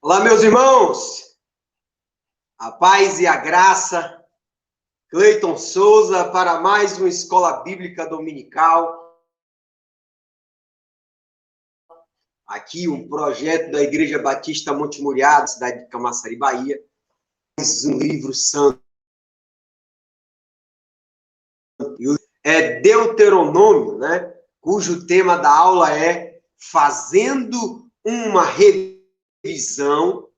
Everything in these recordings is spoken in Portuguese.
Olá, meus irmãos, a paz e a graça, Cleiton Souza para mais uma Escola Bíblica Dominical. Aqui um projeto da Igreja Batista Monte Muriado, cidade de Camaçari, Bahia. Mais um livro santo. É Deuteronômio, né? Cujo tema da aula é Fazendo uma Revisão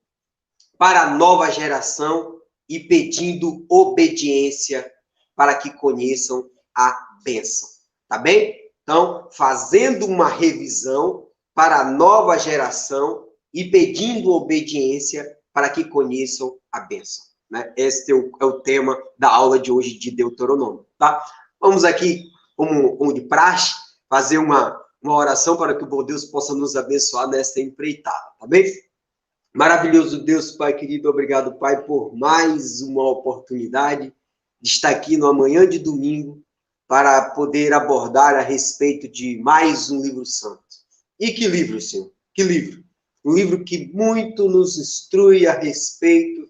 para a Nova Geração e pedindo obediência para que conheçam a bênção. Tá bem? Então, fazendo uma revisão para a nova geração e pedindo obediência para que conheçam a bênção. Né? Esse é o tema da aula de hoje de Deuteronômio. Tá? Vamos aqui, como de praxe, fazer uma oração para que o bom Deus possa nos abençoar nesta empreitada. Tá bem? Maravilhoso Deus, Pai querido, obrigado, Pai, por mais uma oportunidade de estar aqui no amanhã de domingo para poder abordar a respeito de mais um livro santo. E que livro, Senhor? Que livro? Um livro que muito nos instrui a respeito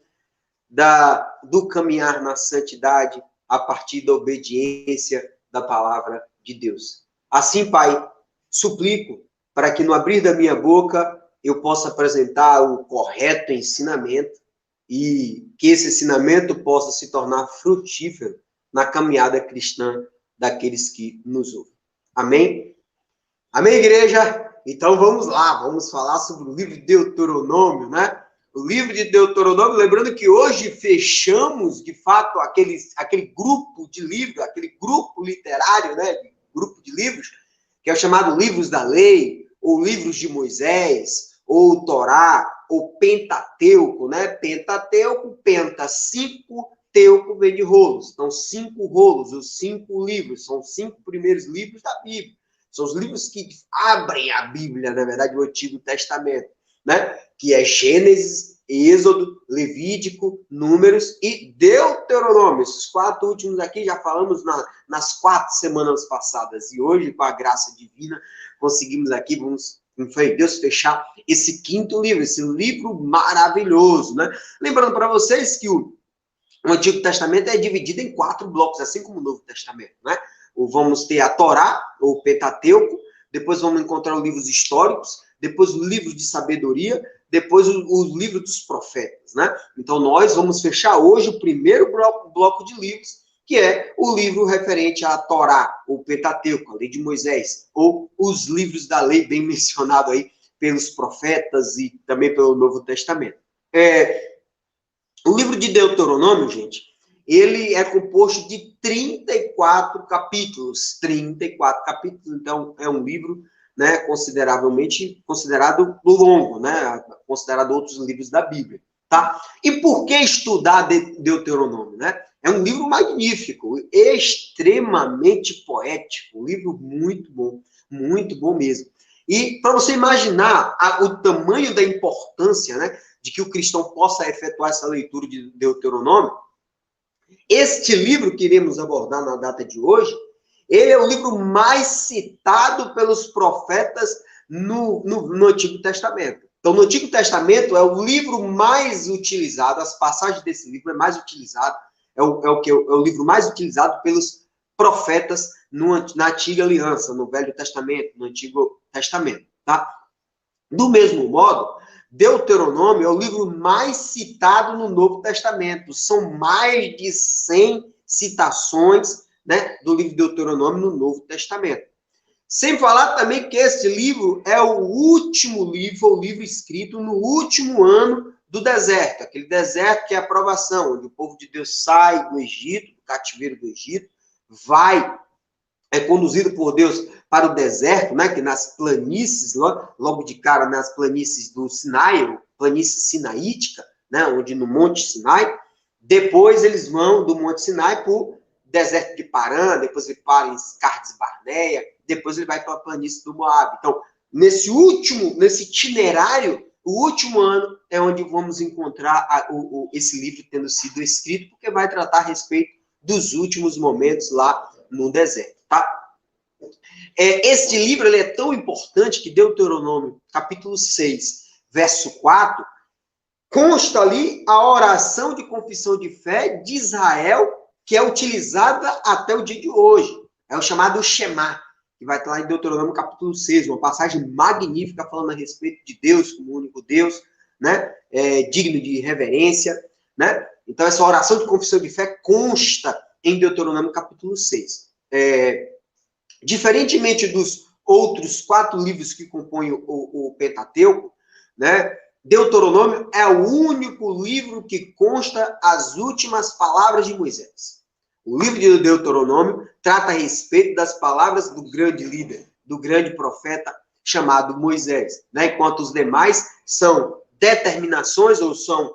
do caminhar na santidade a partir da obediência da palavra de Deus. Assim, Pai, suplico para que no abrir da minha boca eu possa apresentar o correto ensinamento e que esse ensinamento possa se tornar frutífero na caminhada cristã daqueles que nos ouvem. Amém? Amém, igreja? Então vamos lá, vamos falar sobre o livro de Deuteronômio, né? O livro de Deuteronômio, lembrando que hoje fechamos, de fato, aquele grupo de livros, aquele grupo literário, né? Grupo de livros, que é o chamado Livros da Lei, ou Livros de Moisés, ou Torá, ou Pentateuco, né? Pentateuco, penta, 5, teuco vem de rolos. Então, 5 rolos, os 5 livros, são os 5 primeiros livros da Bíblia. São os livros que abrem a Bíblia, na verdade, o Antigo Testamento, né? Que é Gênesis, Êxodo, Levítico, Números e Deuteronômio. Esses 4 últimos aqui já falamos nas 4 semanas passadas. E hoje, com a graça divina, conseguimos aqui, vamos, com fé em Deus, fechar esse 5º livro, esse livro maravilhoso, né? Lembrando para vocês que o Antigo Testamento é dividido em 4 blocos, assim como o Novo Testamento, né? Vamos ter a Torá, ou Pentateuco, depois vamos encontrar os livros históricos, depois os livros de sabedoria, depois os livros dos profetas, né? Então, nós vamos fechar hoje o primeiro bloco de livros, que é o livro referente à Torá, ou Pentateuco, a lei de Moisés, ou os livros da lei, bem mencionado aí pelos profetas e também pelo Novo Testamento. O livro de Deuteronômio, gente, ele é composto de 34 capítulos. 34 capítulos, então é um livro, né, considerado longo, né, considerado outros livros da Bíblia, tá? E por que estudar Deuteronômio, né? É um livro magnífico, extremamente poético, um livro muito bom mesmo. E para você imaginar o tamanho da importância, né, de que o cristão possa efetuar essa leitura de Deuteronômio, este livro que iremos abordar na data de hoje, ele é o livro mais citado pelos profetas no Antigo Testamento. Então, no Antigo Testamento é o livro mais utilizado, as passagens desse livro é mais utilizado, é o livro mais utilizado pelos profetas na Antiga Aliança, no Velho Testamento, no Antigo Testamento, tá? Do mesmo modo, Deuteronômio é o livro mais citado no Novo Testamento. São mais de 100 citações, né, do livro de Deuteronômio no Novo Testamento. Sem falar também que esse livro é o último livro, o livro escrito no último ano do deserto. Aquele deserto que é a provação, onde o povo de Deus sai do Egito, do cativeiro do Egito, é conduzido por Deus para o deserto, né, que nas planícies, logo de cara, nas planícies do Sinai, planície sinaítica, né, onde no Monte Sinai, depois eles vão do Monte Sinai para o deserto de Parã, depois ele para em Cades Barneia, depois ele vai para a planície do Moab. Então, nesse itinerário, o último ano é onde vamos encontrar esse livro tendo sido escrito, porque vai tratar a respeito dos últimos momentos lá no deserto, tá? Este livro ele é tão importante que Deuteronômio, capítulo 6, verso 4, consta ali a oração de confissão de fé de Israel, que é utilizada até o dia de hoje. É o chamado Shema, que vai estar lá em Deuteronômio capítulo 6, uma passagem magnífica falando a respeito de Deus como único Deus, né? Digno de reverência, né? Então, essa oração de confissão de fé consta em Deuteronômio capítulo 6. Diferentemente dos outros 4 livros que compõem o Pentateuco, né? Deuteronômio é o único livro que consta as últimas palavras de Moisés. O livro de Deuteronômio trata a respeito das palavras do grande líder, do grande profeta chamado Moisés, né? Enquanto os demais são determinações ou são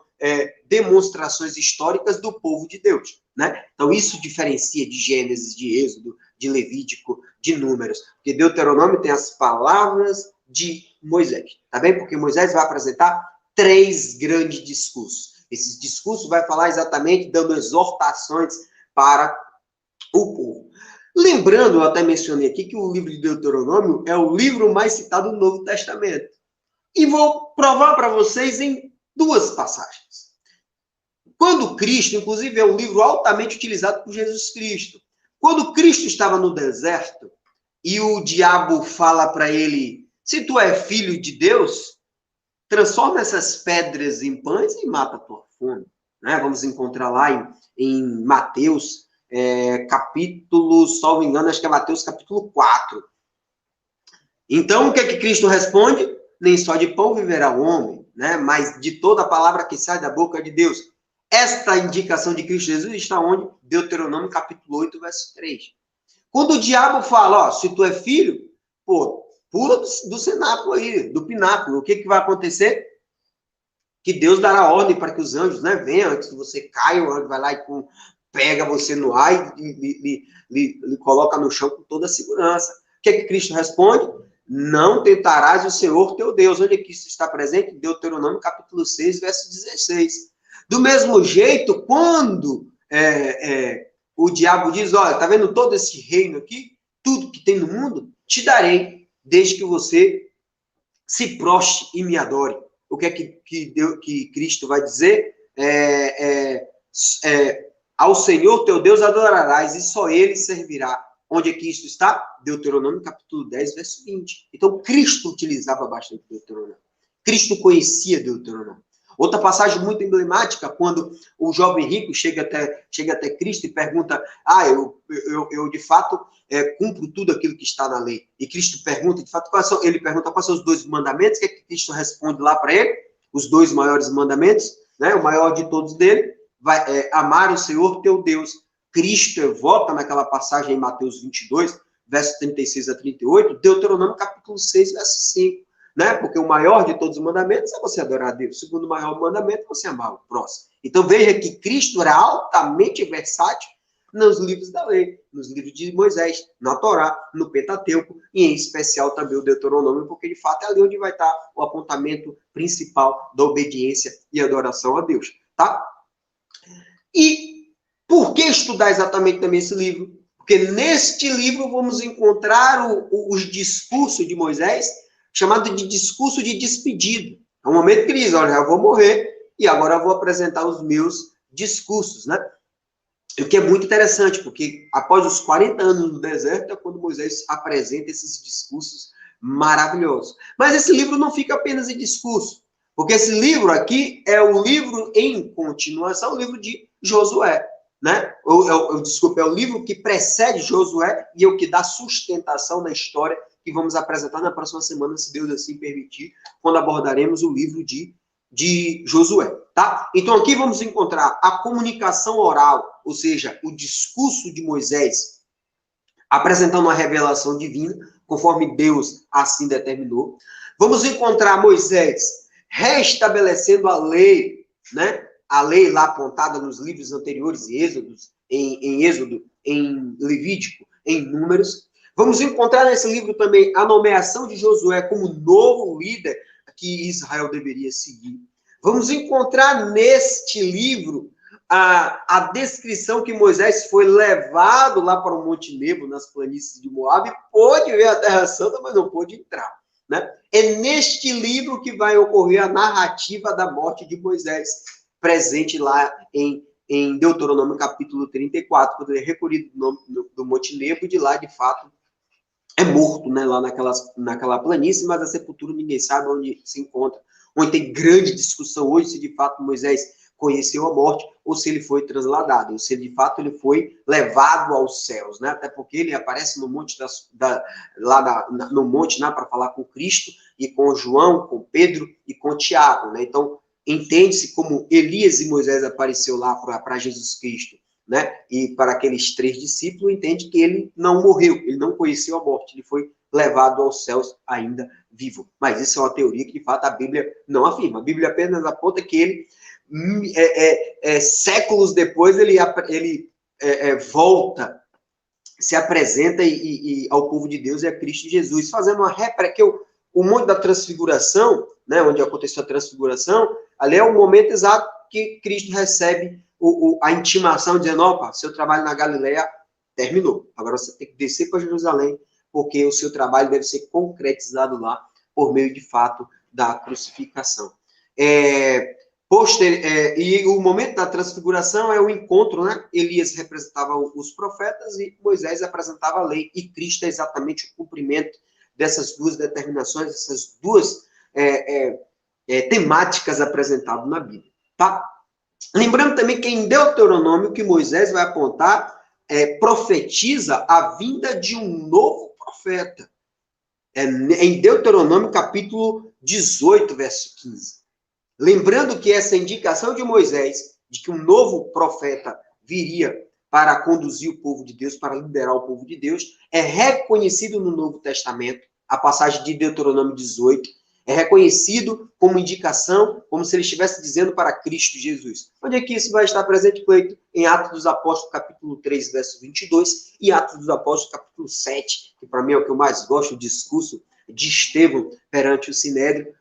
demonstrações históricas do povo de Deus, né? Então isso diferencia de Gênesis, de Êxodo, de Levítico, de Números, porque Deuteronômio tem as palavras de Moisés, tá bem? Porque Moisés vai apresentar 3 grandes discursos. Esses discursos vai falar exatamente dando exortações para o povo. Lembrando, eu até mencionei aqui que o livro de Deuteronômio é o livro mais citado no Novo Testamento. E vou provar para vocês em 2 passagens. Quando Cristo, inclusive é um livro altamente utilizado por Jesus Cristo. Quando Cristo estava no deserto e o diabo fala para ele, se tu é filho de Deus, transforma essas pedras em pães e mata a tua fome. Né? Vamos encontrar lá em Mateus, capítulo, salvo me engano, acho que é Mateus capítulo 4. Então, o que é que Cristo responde? Nem só de pão viverá o homem, né? Mas de toda a palavra que sai da boca de Deus. Esta indicação de Cristo Jesus está onde? Deuteronômio capítulo 8, verso 3. Quando o diabo fala, ó, se tu é filho, pô, pula do cenáculo aí, do pináculo. O que vai acontecer? Que Deus dará ordem para que os anjos, né, venham antes que você caia, o anjo vai lá e pega você no ar e lhe coloca no chão com toda a segurança. O que Cristo responde? Não tentarás o Senhor teu Deus. Onde é que isso está presente? Deuteronômio capítulo 6, verso 16. Do mesmo jeito, quando o diabo diz, olha, tá vendo todo esse reino aqui? Tudo que tem no mundo, te darei, desde que você se prostre e me adore. O que é que Cristo vai dizer? Ao Senhor teu Deus adorarás, e só ele servirá. Onde é que isso está? Deuteronômio capítulo 10, verso 20. Então, Cristo utilizava bastante Deuteronômio. Cristo conhecia Deuteronômio. Outra passagem muito emblemática, quando o jovem rico chega até Cristo e pergunta, eu de fato cumpro tudo aquilo que está na lei. E Cristo pergunta, de fato, ele pergunta quais são os 2 mandamentos, o que é que Cristo responde lá para ele? Os 2 maiores mandamentos, né? O maior de todos dele, vai amar o Senhor teu Deus. Cristo evoca naquela passagem em Mateus 22, verso 36 a 38, Deuteronômio capítulo 6, verso 5. Né? Porque o maior de todos os mandamentos é você adorar a Deus. O segundo maior mandamento é você amar o próximo. Então veja que Cristo era altamente versátil nos livros da lei, nos livros de Moisés, na Torá, no Pentateuco, e em especial também o Deuteronômio, porque de fato é ali onde vai estar o apontamento principal da obediência e adoração a Deus. Tá? E por que estudar exatamente também esse livro? Porque neste livro vamos encontrar os discursos de Moisés, chamado de discurso de despedida. É um momento que ele diz, olha, eu vou morrer e agora eu vou apresentar os meus discursos, né? O que é muito interessante, porque após os 40 anos no deserto é quando Moisés apresenta esses discursos maravilhosos. Mas esse livro não fica apenas em discurso, porque esse livro aqui é o livro em continuação, o livro de Josué, né? Desculpa, é o livro que precede Josué e é o que dá sustentação na história que vamos apresentar na próxima semana, se Deus assim permitir, quando abordaremos o livro de Josué, tá? Então aqui vamos encontrar a comunicação oral, ou seja, o discurso de Moisés, apresentando uma revelação divina, conforme Deus assim determinou. Vamos encontrar Moisés restabelecendo a lei, né? A lei lá apontada nos livros anteriores, em Êxodo, em Levítico, em Números. Vamos encontrar nesse livro também a nomeação de Josué como novo líder que Israel deveria seguir. Vamos encontrar neste livro a descrição que Moisés foi levado lá para o Monte Nebo, nas planícies de Moabe, pôde ver a Terra Santa, mas não pôde entrar. né? É neste livro que vai ocorrer a narrativa da morte de Moisés, presente lá em Deuteronômio capítulo 34, quando ele é recolhido do Monte Nebo, e de lá, de fato, é morto, né, lá naquela planície, mas a sepultura ninguém sabe onde se encontra. Onde tem grande discussão hoje se de fato Moisés conheceu a morte ou se ele foi trasladado, ou se de fato ele foi levado aos céus, né? Até porque ele aparece no monte no monte, né, para falar com Cristo e com João, com Pedro e com Tiago, né? Então entende-se como Elias e Moisés apareceu lá para Jesus Cristo, né? E para aqueles 3 discípulos, entende que ele não morreu, ele não conheceu a morte, ele foi levado aos céus ainda vivo. Mas isso é uma teoria que, de fato, a Bíblia não afirma. A Bíblia apenas aponta que ele, séculos depois, ele volta, se apresenta ao povo de Deus e a Cristo Jesus, fazendo uma réplica, que o Monte da Transfiguração, né, onde aconteceu a Transfiguração, ali é o momento exato que Cristo recebe a intimação, dizendo, opa, seu trabalho na Galileia terminou. Agora você tem que descer para Jerusalém, porque o seu trabalho deve ser concretizado lá, por meio, de fato, da crucificação. E o momento da transfiguração é o encontro, né? Elias representava os profetas e Moisés apresentava a lei. E Cristo é exatamente o cumprimento dessas duas determinações, essas duas temáticas apresentadas na Bíblia. Tá? Lembrando também que em Deuteronômio, que Moisés vai apontar, profetiza a vinda de um novo profeta. Em Deuteronômio, capítulo 18, verso 15. Lembrando que essa indicação de Moisés, de que um novo profeta viria para conduzir o povo de Deus, para liderar o povo de Deus, é reconhecido no Novo Testamento, a passagem de Deuteronômio 18, é reconhecido como indicação, como se ele estivesse dizendo para Cristo Jesus. Onde é que isso vai estar presente, Cleito? Em Atos dos Apóstolos, capítulo 3, verso 22, e Atos dos Apóstolos, capítulo 7, que para mim é o que eu mais gosto, o discurso de Estevão perante o Sinédrio,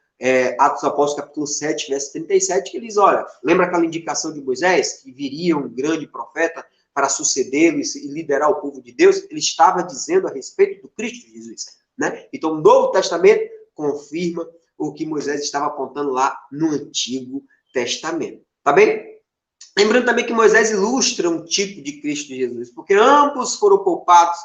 Atos dos Apóstolos, capítulo 7, verso 37, que eles, olha, lembra aquela indicação de Moisés, que viria um grande profeta para sucedê-lo e liderar o povo de Deus? Ele estava dizendo a respeito do Cristo Jesus, né? Então, o Novo Testamento confirma o que Moisés estava apontando lá no Antigo Testamento. Tá bem? Lembrando também que Moisés ilustra um tipo de Cristo Jesus, porque ambos foram poupados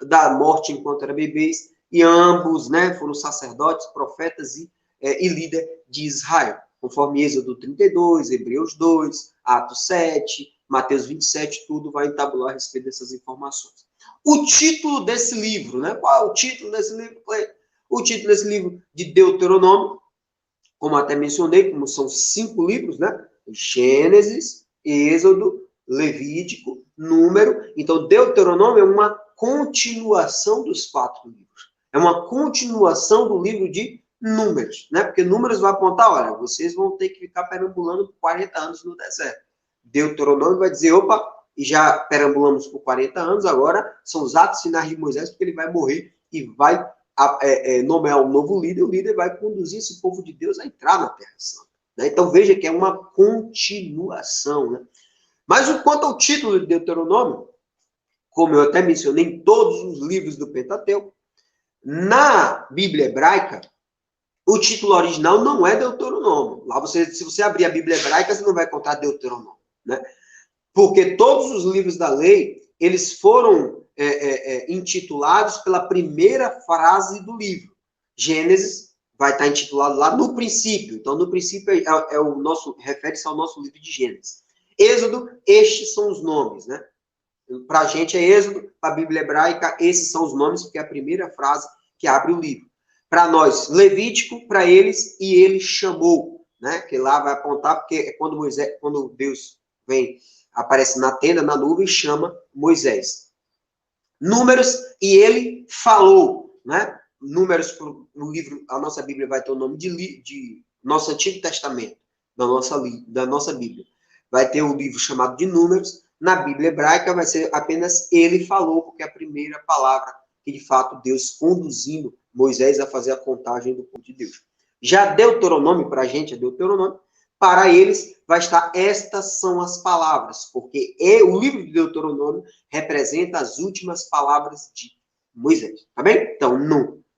da morte enquanto eram bebês, e ambos, né, foram sacerdotes, profetas e líder de Israel, conforme Êxodo 32, Hebreus 2, Atos 7, Mateus 27, tudo vai entabular a respeito dessas informações. O título desse livro, né? Qual é o título desse livro? O título desse livro de Deuteronômio, como até mencionei, como são 5 livros, né? Gênesis, Êxodo, Levítico, Número. Então, Deuteronômio é uma continuação dos 4 livros. É uma continuação do livro de Números, né? Porque Números vai apontar, olha, vocês vão ter que ficar perambulando por 40 anos no deserto. Deuteronômio vai dizer, opa, e já perambulamos por 40 anos, agora são os atos finais de Moisés, porque ele vai morrer e vai nomear um novo líder, o líder vai conduzir esse povo de Deus a entrar na Terra Santa. Né? Então veja que é uma continuação. Né? Mas quanto ao título de Deuteronômio, como eu até mencionei em todos os livros do Pentateuco, na Bíblia hebraica, o título original não é Deuteronômio. Lá se você abrir a Bíblia hebraica, você não vai encontrar Deuteronômio. Né? Porque todos os livros da lei, eles foram intitulados pela primeira frase do livro. Gênesis vai estar intitulado lá no princípio. Então, no princípio refere-se ao nosso livro de Gênesis. Êxodo, estes são os nomes, né? Para a gente é Êxodo, para a Bíblia hebraica, esses são os nomes, porque é a primeira frase que abre o livro. Para nós, Levítico, para eles, e ele chamou, né? Que lá vai apontar, porque é quando Deus aparece na tenda, na nuvem, e chama Moisés. Números, e ele falou, né? Números, no livro, a nossa Bíblia vai ter o nome de nosso Antigo Testamento, da nossa Bíblia. Vai ter o livro chamado de Números. Na Bíblia hebraica vai ser apenas ele falou, porque é a primeira palavra que, de fato, Deus conduzindo Moisés a fazer a contagem do povo de Deus. Já Deuteronômio, para a gente, é Deuteronômio, para eles vai estar, estas são as palavras, porque o livro de Deuteronômio representa as últimas palavras de Moisés, tá bem? Então,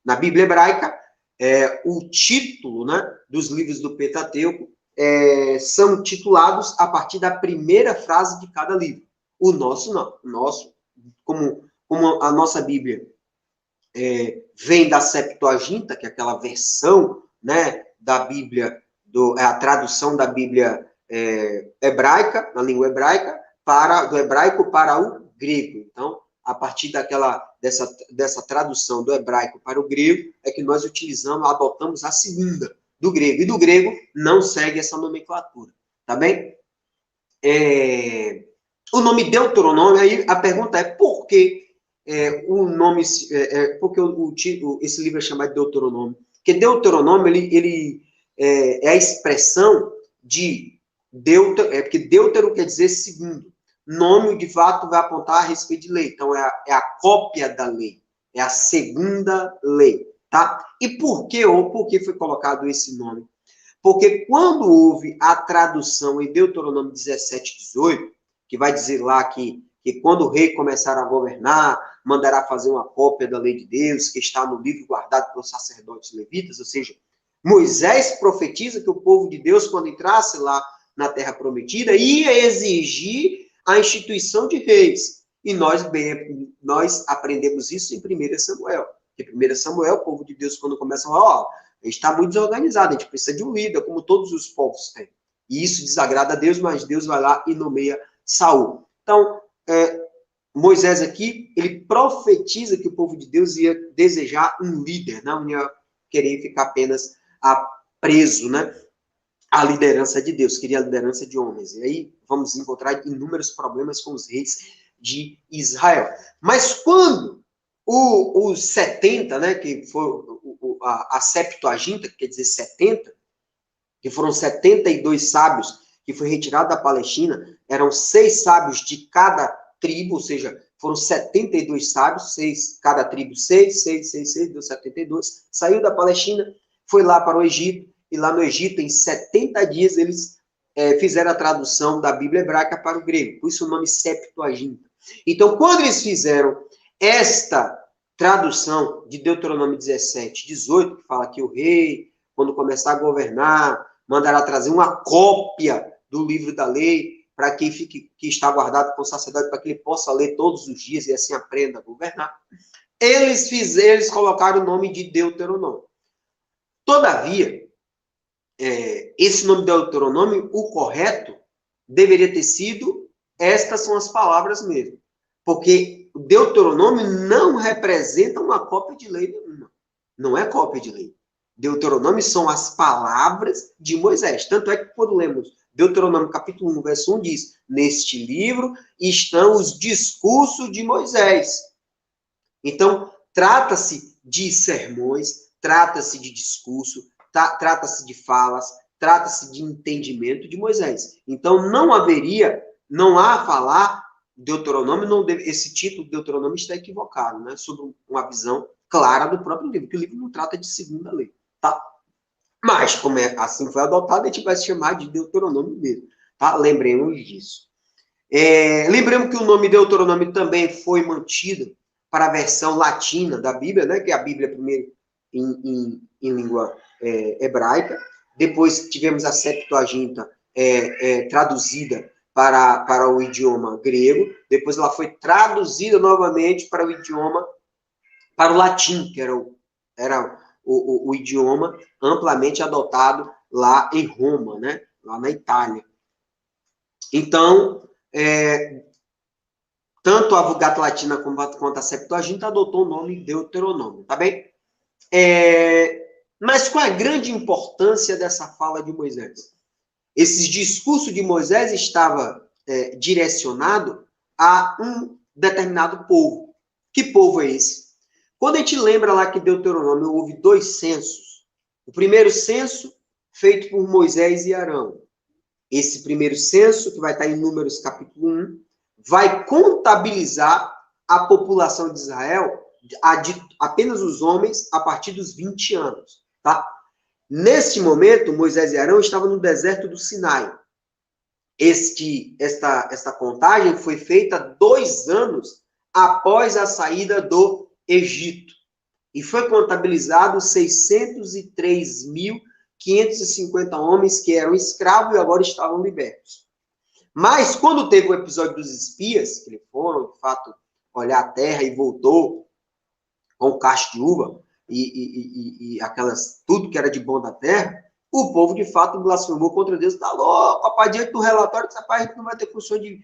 na Bíblia hebraica, o título, né, dos livros do Pentateuco são titulados a partir da primeira frase de cada livro. O nosso não. O nosso, como a nossa Bíblia vem da Septuaginta, que é aquela versão, né, da Bíblia, a tradução da Bíblia hebraica, na língua hebraica, do hebraico para o grego. Então, a partir dessa tradução do hebraico para o grego, é que nós adotamos a segunda do grego. E do grego não segue essa nomenclatura, tá bem? O nome Deuteronômio, aí a pergunta é por que o nome, porque esse livro é chamado de Deuteronômio? Porque Deuteronômio, ele é a expressão de porque Deutero quer dizer segundo. Nome, de fato, vai apontar a respeito de lei. Então, é a cópia da lei. É a segunda lei, tá? E por que foi colocado esse nome? Porque quando houve a tradução em Deuteronômio 17, 18, que vai dizer lá que quando o rei começar a governar, mandará fazer uma cópia da lei de Deus, que está no livro guardado pelos sacerdotes levitas, ou seja, Moisés profetiza que o povo de Deus, quando entrasse lá na terra prometida, ia exigir a instituição de reis. E nós aprendemos isso em 1 Samuel. Em 1 Samuel, o povo de Deus, quando começa a falar, a gente está muito desorganizado, a gente precisa de um líder, como todos os povos têm. E isso desagrada a Deus, mas Deus vai lá e nomeia Saul. Então, Moisés aqui, ele profetiza que o povo de Deus ia desejar um líder, não ia querer ficar apenas preso, né? A liderança de Deus, queria a liderança de homens. E aí vamos encontrar inúmeros problemas com os reis de Israel. Mas quando os 70, né, que foi a Septuaginta, que quer dizer 70, que foram 72 sábios, que foi retirado da Palestina, eram 6 sábios de cada tribo, ou seja, foram 72 sábios, 6, cada tribo 6, deu 72, saiu da Palestina, foi lá para o Egito, e lá no Egito, em 70 dias, eles fizeram a tradução da Bíblia hebraica para o grego, por isso o nome Septuaginta. Então, quando eles fizeram esta tradução de Deuteronômio 17, 18, que fala que o rei, quando começar a governar, mandará trazer uma cópia do livro da lei, para que está guardado com o sacerdote, para que ele possa ler todos os dias e assim aprenda a governar. Eles colocaram o nome de Deuteronômio. Todavia, esse nome Deuteronômio, o correto, deveria ter sido, estas são as palavras mesmo. Porque o Deuteronômio não representa uma cópia de lei nenhuma. Não é cópia de lei. Deuteronômio são as palavras de Moisés. Tanto é que quando lemos Deuteronômio capítulo 1, verso 1, diz: neste livro estão os discursos de Moisés. Então, trata-se de sermões, trata-se de discurso, trata-se de falas, trata-se de entendimento de Moisés. Então, não há a falar, Deuteronômio, esse título de Deuteronômio está equivocado, né? Sobre uma visão clara do próprio livro, que o livro não trata de segunda lei, tá? Mas, como assim foi adotado, a gente vai se chamar de Deuteronômio mesmo, tá? Lembremos disso. Lembremos que o nome Deuteronômio também foi mantido para a versão latina da Bíblia, né? Que é a Bíblia primeiro em língua hebraica, depois tivemos a Septuaginta traduzida para o idioma grego, depois ela foi traduzida novamente para o latim, que era o idioma amplamente adotado lá em Roma, né? Lá na Itália. Então, tanto a Vulgata Latina quanto a Septuaginta adotou o nome Deuteronômio, tá bem? Mas qual é a grande importância dessa fala de Moisés? Esse discurso de Moisés estava direcionado a um determinado povo. Que povo é esse? Quando a gente lembra lá que Deuteronômio houve 2 censos. O primeiro censo feito por Moisés e Arão. Esse primeiro censo, que vai estar em Números capítulo 1, vai contabilizar a população de Israel, apenas os homens, a partir dos 20 anos. Tá? Neste momento, Moisés e Arão estavam no deserto do Sinai. Esta contagem foi feita 2 anos após a saída do Egito. E foi contabilizado 603.550 homens que eram escravos e agora estavam libertos. Mas quando teve o episódio dos espias, que eles foram, de fato, olhar a terra e voltou com o cacho de uva e aquelas, tudo que era de bom da terra, o povo, de fato, blasfemou contra Deus. Está louco, rapaz, diante do relatório, rapaz, a gente não vai ter condição de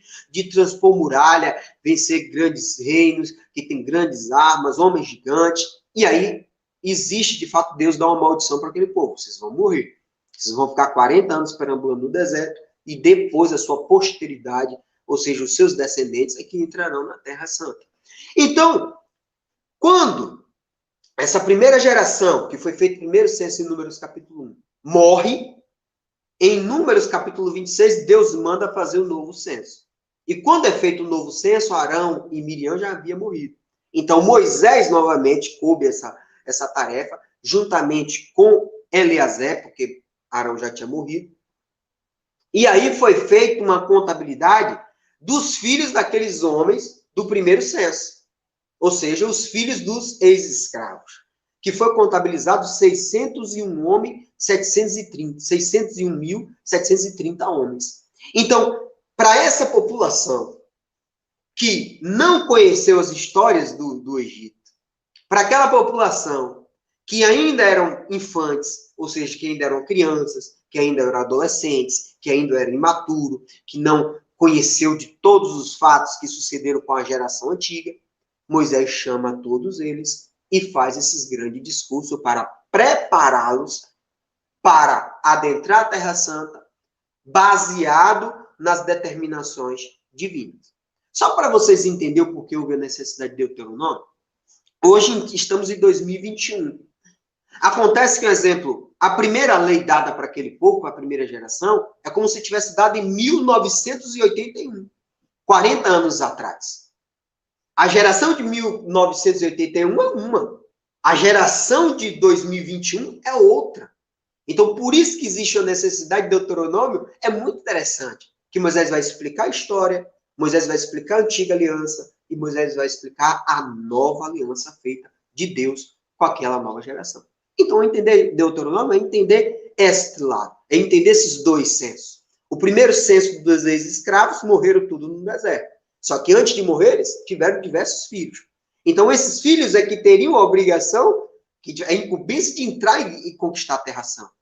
transpor muralha, vencer grandes reinos, que tem grandes armas, homens gigantes. E aí, existe, de fato, Deus dá uma maldição para aquele povo. Vocês vão morrer. Vocês vão ficar 40 anos perambulando no deserto, e depois a sua posteridade, ou seja, os seus descendentes, é que entrarão na Terra Santa. Então, quando essa primeira geração, que foi feito o primeiro censo em Números capítulo 1, morre, em Números capítulo 26, Deus manda fazer o novo censo. E quando é feito o novo censo, Arão e Miriam já haviam morrido. Então, Moisés novamente coube essa tarefa, juntamente com Eleazar, porque Arão já tinha morrido. E aí foi feita uma contabilidade dos filhos daqueles homens do primeiro censo. Ou seja, os filhos dos ex-escravos. Que foi contabilizado 601.730 homens. Então, para essa população que não conheceu as histórias do Egito, para aquela população que ainda eram infantes, ou seja, que ainda eram crianças, que ainda eram adolescentes, que ainda eram imaturos, que não conheceu de todos os fatos que sucederam com a geração antiga, Moisés chama todos eles e faz esses grandes discursos para prepará-los para adentrar a Terra Santa, baseado nas determinações divinas. Só para vocês entenderem o porquê houve a necessidade de Deuteronômio, hoje estamos em 2021. Acontece que, por exemplo, a primeira lei dada para aquele povo, para a primeira geração, é como se tivesse dado em 1981, 40 anos atrás. A geração de 1981 é uma. A geração de 2021 é outra. Então, por isso que existe a necessidade de Deuteronômio, é muito interessante. Que Moisés vai explicar a história, Moisés vai explicar a antiga aliança, e Moisés vai explicar a nova aliança feita de Deus com aquela nova geração. Então, entender Deuteronômio é entender este lado, é entender esses dois censos. O primeiro censo dos ex-escravos morreram tudo no deserto. Só que antes de morrer, eles tiveram diversos filhos. Então, esses filhos é que teriam a obrigação, a incumbência de entrar e conquistar a Terra Santa.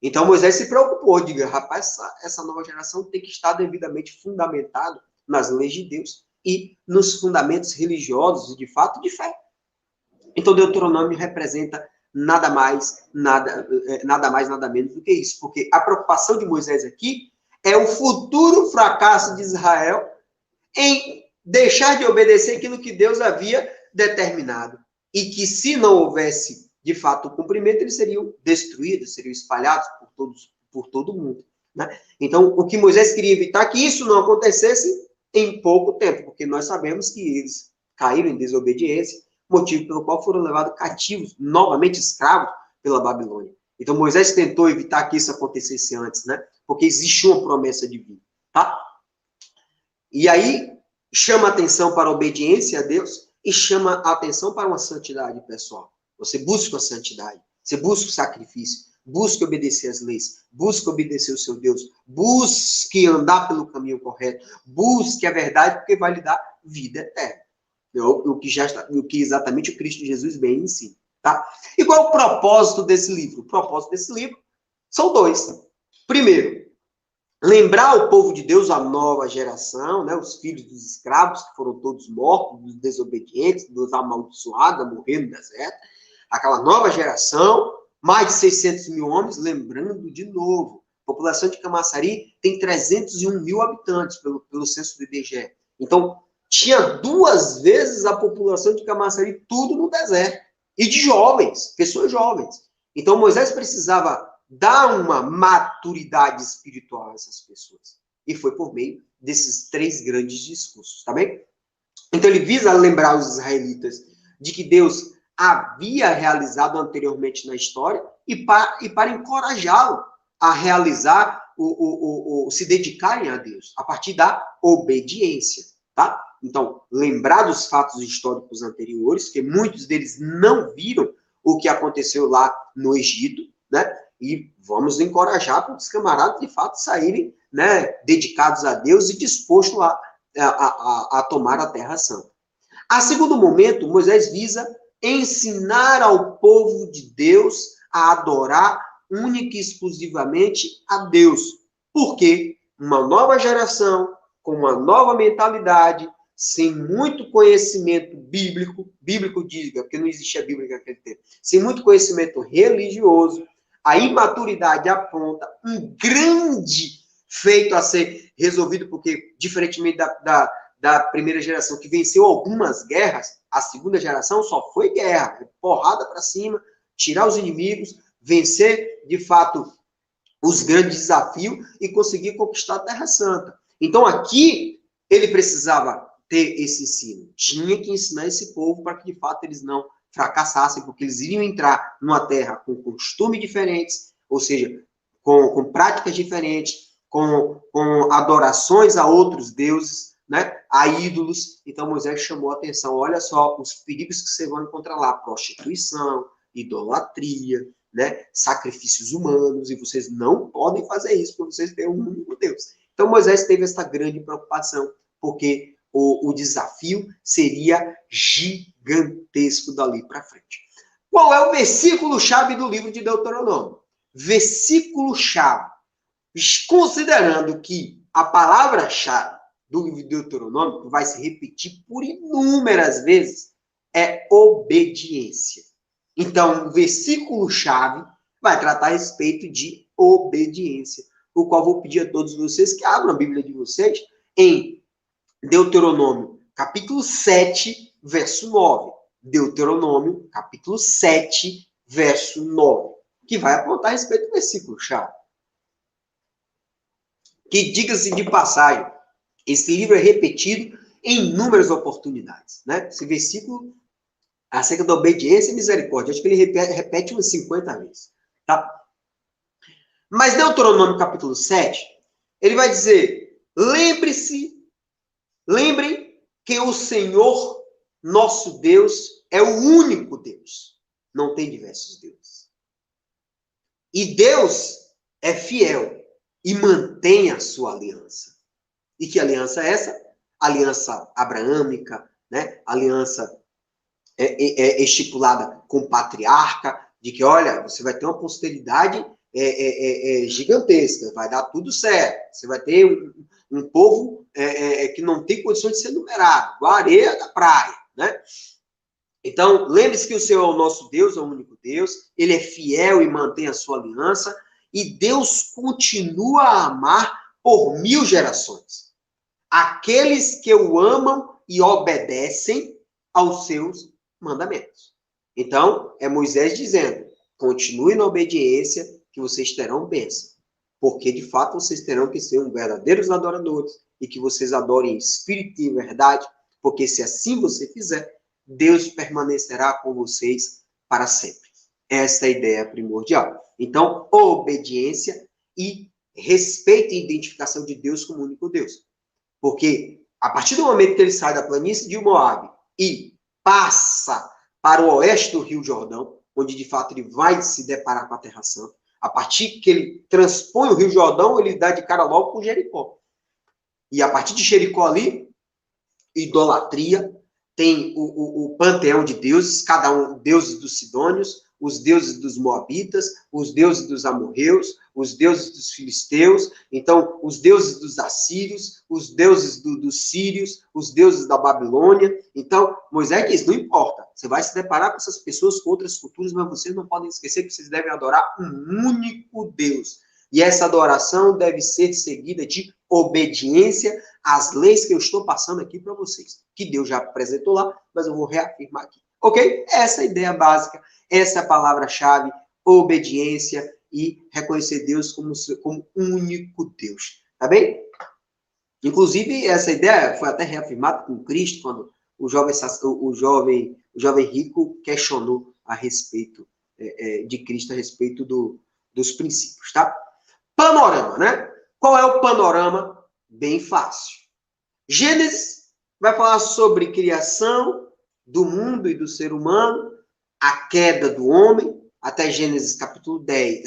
Então, Moisés se preocupou, diga, rapaz, essa nova geração tem que estar devidamente fundamentado nas leis de Deus e nos fundamentos religiosos, de fato, de fé. Então, Deuteronômio representa nada mais, nada menos do que isso. Porque a preocupação de Moisés aqui é o futuro fracasso de Israel em deixar de obedecer aquilo que Deus havia determinado. E que se não houvesse, de fato, o cumprimento, eles seriam destruídos, seriam espalhados por todo mundo. Né? Então, o que Moisés queria evitar que isso não acontecesse em pouco tempo, porque nós sabemos que eles caíram em desobediência, motivo pelo qual foram levados cativos, novamente escravos, pela Babilônia. Então, Moisés tentou evitar que isso acontecesse antes, né? Porque existia uma promessa divina, tá? E aí, chama a atenção para a obediência a Deus e chama a atenção para uma santidade pessoal. Você busca a santidade, você busca o sacrifício, busque obedecer as leis, busque obedecer o seu Deus, busque andar pelo caminho correto, busque a verdade, porque vai lhe dar vida eterna. O que exatamente o Cristo Jesus bem ensina. Tá? E qual é o propósito desse livro? O propósito desse livro são dois. Primeiro, lembrar o povo de Deus, a nova geração, né, os filhos dos escravos, que foram todos mortos, dos desobedientes, dos amaldiçoados, a morrer no deserto, aquela nova geração, mais de 600 mil homens, lembrando de novo, a população de Camaçari tem 301 mil habitantes pelo censo do IBGE. Então, tinha 2 vezes a população de Camaçari, tudo no deserto. E de jovens, pessoas jovens. Então, Moisés precisava dar uma maturidade espiritual a essas pessoas. E foi por meio desses 3 grandes discursos, tá bem? Então, ele visa lembrar os israelitas de que Deus havia realizado anteriormente na história e para encorajá-lo a realizar, se dedicarem a Deus, a partir da obediência, tá? Então, lembrar dos fatos históricos anteriores, que muitos deles não viram o que aconteceu lá no Egito, né? E vamos encorajar para os camaradas, de fato, saírem, né, dedicados a Deus e dispostos a tomar a Terra Santa. A segundo momento, Moisés visa ensinar ao povo de Deus a adorar única e exclusivamente a Deus. Por quê? Uma nova geração, com uma nova mentalidade, sem muito conhecimento bíblico diga, porque não existia Bíblia naquele tempo, sem muito conhecimento religioso, a imaturidade aponta um grande feito a ser resolvido, porque, diferentemente da primeira geração, que venceu algumas guerras, a segunda geração só foi guerra, porrada para cima, tirar os inimigos, vencer, de fato, os grandes desafios e conseguir conquistar a Terra Santa. Então, aqui, ele precisava ter esse ensino. Tinha que ensinar esse povo para que, de fato, eles não fracassassem, porque eles iriam entrar numa terra com costumes diferentes, ou seja, com práticas diferentes, com adorações a outros deuses, né, a ídolos. Então, Moisés chamou a atenção. Olha só os perigos que você vai encontrar lá. Prostituição, idolatria, né, sacrifícios humanos, e vocês não podem fazer isso, porque vocês têm um único Deus. Então, Moisés teve essa grande preocupação, porque o desafio seria gigantesco dali para frente. Qual é o versículo-chave do livro de Deuteronômio? Versículo-chave. Considerando que a palavra-chave do livro de Deuteronômio, que vai se repetir por inúmeras vezes, é obediência. Então, o versículo-chave vai tratar a respeito de obediência, o qual vou pedir a todos vocês que abram a Bíblia de vocês em Deuteronômio, capítulo 7, verso 9. Deuteronômio, capítulo 7, verso 9, que vai apontar a respeito do versículo-chave. Que, diga-se de passagem, esse livro é repetido em inúmeras oportunidades, né? Esse versículo acerca da obediência e misericórdia, acho que ele repete umas 50 vezes, tá? Mas Deuteronômio capítulo 7, ele vai dizer, lembrem que o Senhor, nosso Deus, é o único Deus, não tem diversos deuses. E Deus é fiel e mantém a sua aliança. E que aliança é essa? Aliança abraâmica, né? Aliança estipulada com o patriarca, de que, olha, você vai ter uma posteridade gigantesca, vai dar tudo certo, você vai ter um povo que não tem condições de ser numerado, igual a areia da praia, né? Então, lembre-se que o Senhor é o nosso Deus, é o único Deus, ele é fiel e mantém a sua aliança, e Deus continua a amar por 1000 gerações. Aqueles que o amam e obedecem aos seus mandamentos. Então, é Moisés dizendo, continue na obediência que vocês terão bênção. Porque, de fato, vocês terão que ser verdadeiros adoradores e que vocês adorem em espírito e verdade, porque se assim você fizer, Deus permanecerá com vocês para sempre. Esta é a ideia primordial. Então, obediência e respeito e identificação de Deus como único Deus. Porque, a partir do momento que ele sai da planície de Moabe e passa para o oeste do Rio Jordão, onde, de fato, ele vai se deparar com a Terra Santa, a partir que ele transpõe o Rio Jordão, ele dá de cara logo com Jericó. E a partir de Jericó ali, idolatria, tem o panteão de deuses, cada um, deuses dos Sidônios, os deuses dos Moabitas, os deuses dos amorreus, os deuses dos filisteus, então os deuses dos assírios, os deuses dos sírios, os deuses da Babilônia. Então, Moisés diz, não importa, você vai se deparar com essas pessoas, com outras culturas, mas vocês não podem esquecer que vocês devem adorar um único Deus. E essa adoração deve ser seguida de obediência às leis que eu estou passando aqui para vocês, que Deus já apresentou lá, mas eu vou reafirmar aqui. Ok? Essa é a ideia básica, essa é a palavra-chave, obediência e reconhecer Deus como único Deus. Tá bem? Inclusive, essa ideia foi até reafirmada com Cristo, quando o jovem rico questionou a respeito de Cristo, a respeito dos princípios, tá? Panorama, né? Qual é o panorama? Bem fácil. Gênesis vai falar sobre criação do mundo e do ser humano, a queda do homem, até Gênesis capítulo 10,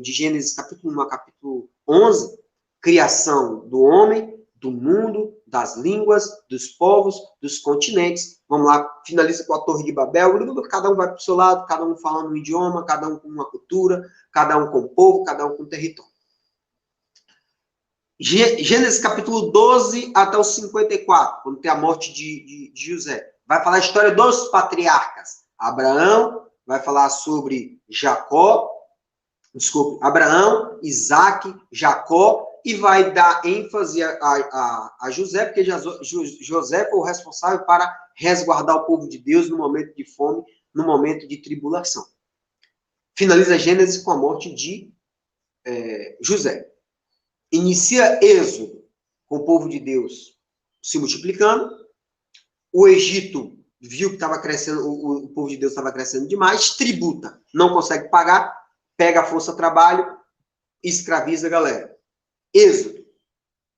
de Gênesis capítulo 1 a capítulo 11, criação do homem, do mundo, das línguas, dos povos, dos continentes. Vamos lá, finaliza com a Torre de Babel, cada um vai para o seu lado, cada um falando um idioma, cada um com uma cultura, cada um com um povo, cada um com um território. Gênesis capítulo 12 até o 54, quando tem a morte de José. Vai falar a história dos patriarcas. Abraão, vai falar sobre Abraão, Isaac, Jacó, e vai dar ênfase a José, porque José foi o responsável para resguardar o povo de Deus no momento de fome, no momento de tribulação. Finaliza Gênesis com a morte de José. Inicia Êxodo, com o povo de Deus se multiplicando. O Egito viu que estava crescendo, o povo de Deus estava crescendo demais, tributa, não consegue pagar, pega a força-trabalho, escraviza a galera. Êxodo,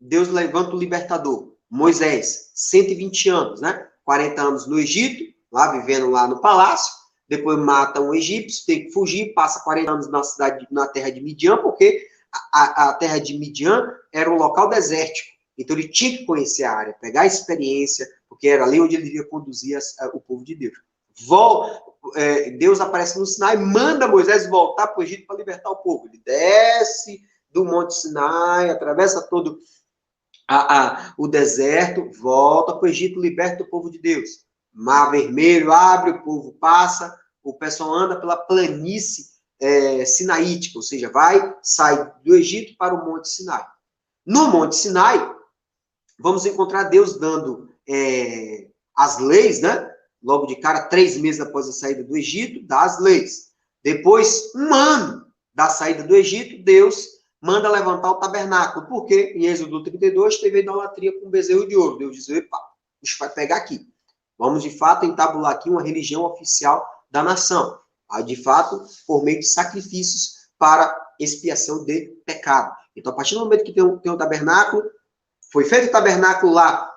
Deus levanta o libertador, Moisés, 120 anos, né? 40 anos no Egito, lá vivendo lá no palácio, depois mata um egípcio, tem que fugir, passa 40 anos na terra de Midian, porque a terra de Midian era um local desértico. Então ele tinha que conhecer a área, pegar a experiência, porque era ali onde ele iria conduzir o povo de Deus. Deus aparece no Sinai, manda Moisés voltar para o Egito para libertar o povo. Ele desce do Monte Sinai, atravessa todo o deserto, volta para o Egito, liberta o povo de Deus. Mar Vermelho abre, o povo passa, o pessoal anda pela planície sinaítica, ou seja, sai do Egito para o Monte Sinai. No Monte Sinai, vamos encontrar Deus dando as leis, né? Logo de cara, 3 meses após a saída do Egito, dá as leis. Depois, 1 ano da saída do Egito, Deus manda levantar o tabernáculo. Por quê? Em Êxodo 32, teve idolatria com bezerro de ouro. Deus diz, epa, a gente vai pegar aqui. Vamos, de fato, entabular aqui uma religião oficial da nação. De fato, por meio de sacrifícios para expiação de pecado. Então, a partir do momento que tem um tabernáculo, foi feito o tabernáculo lá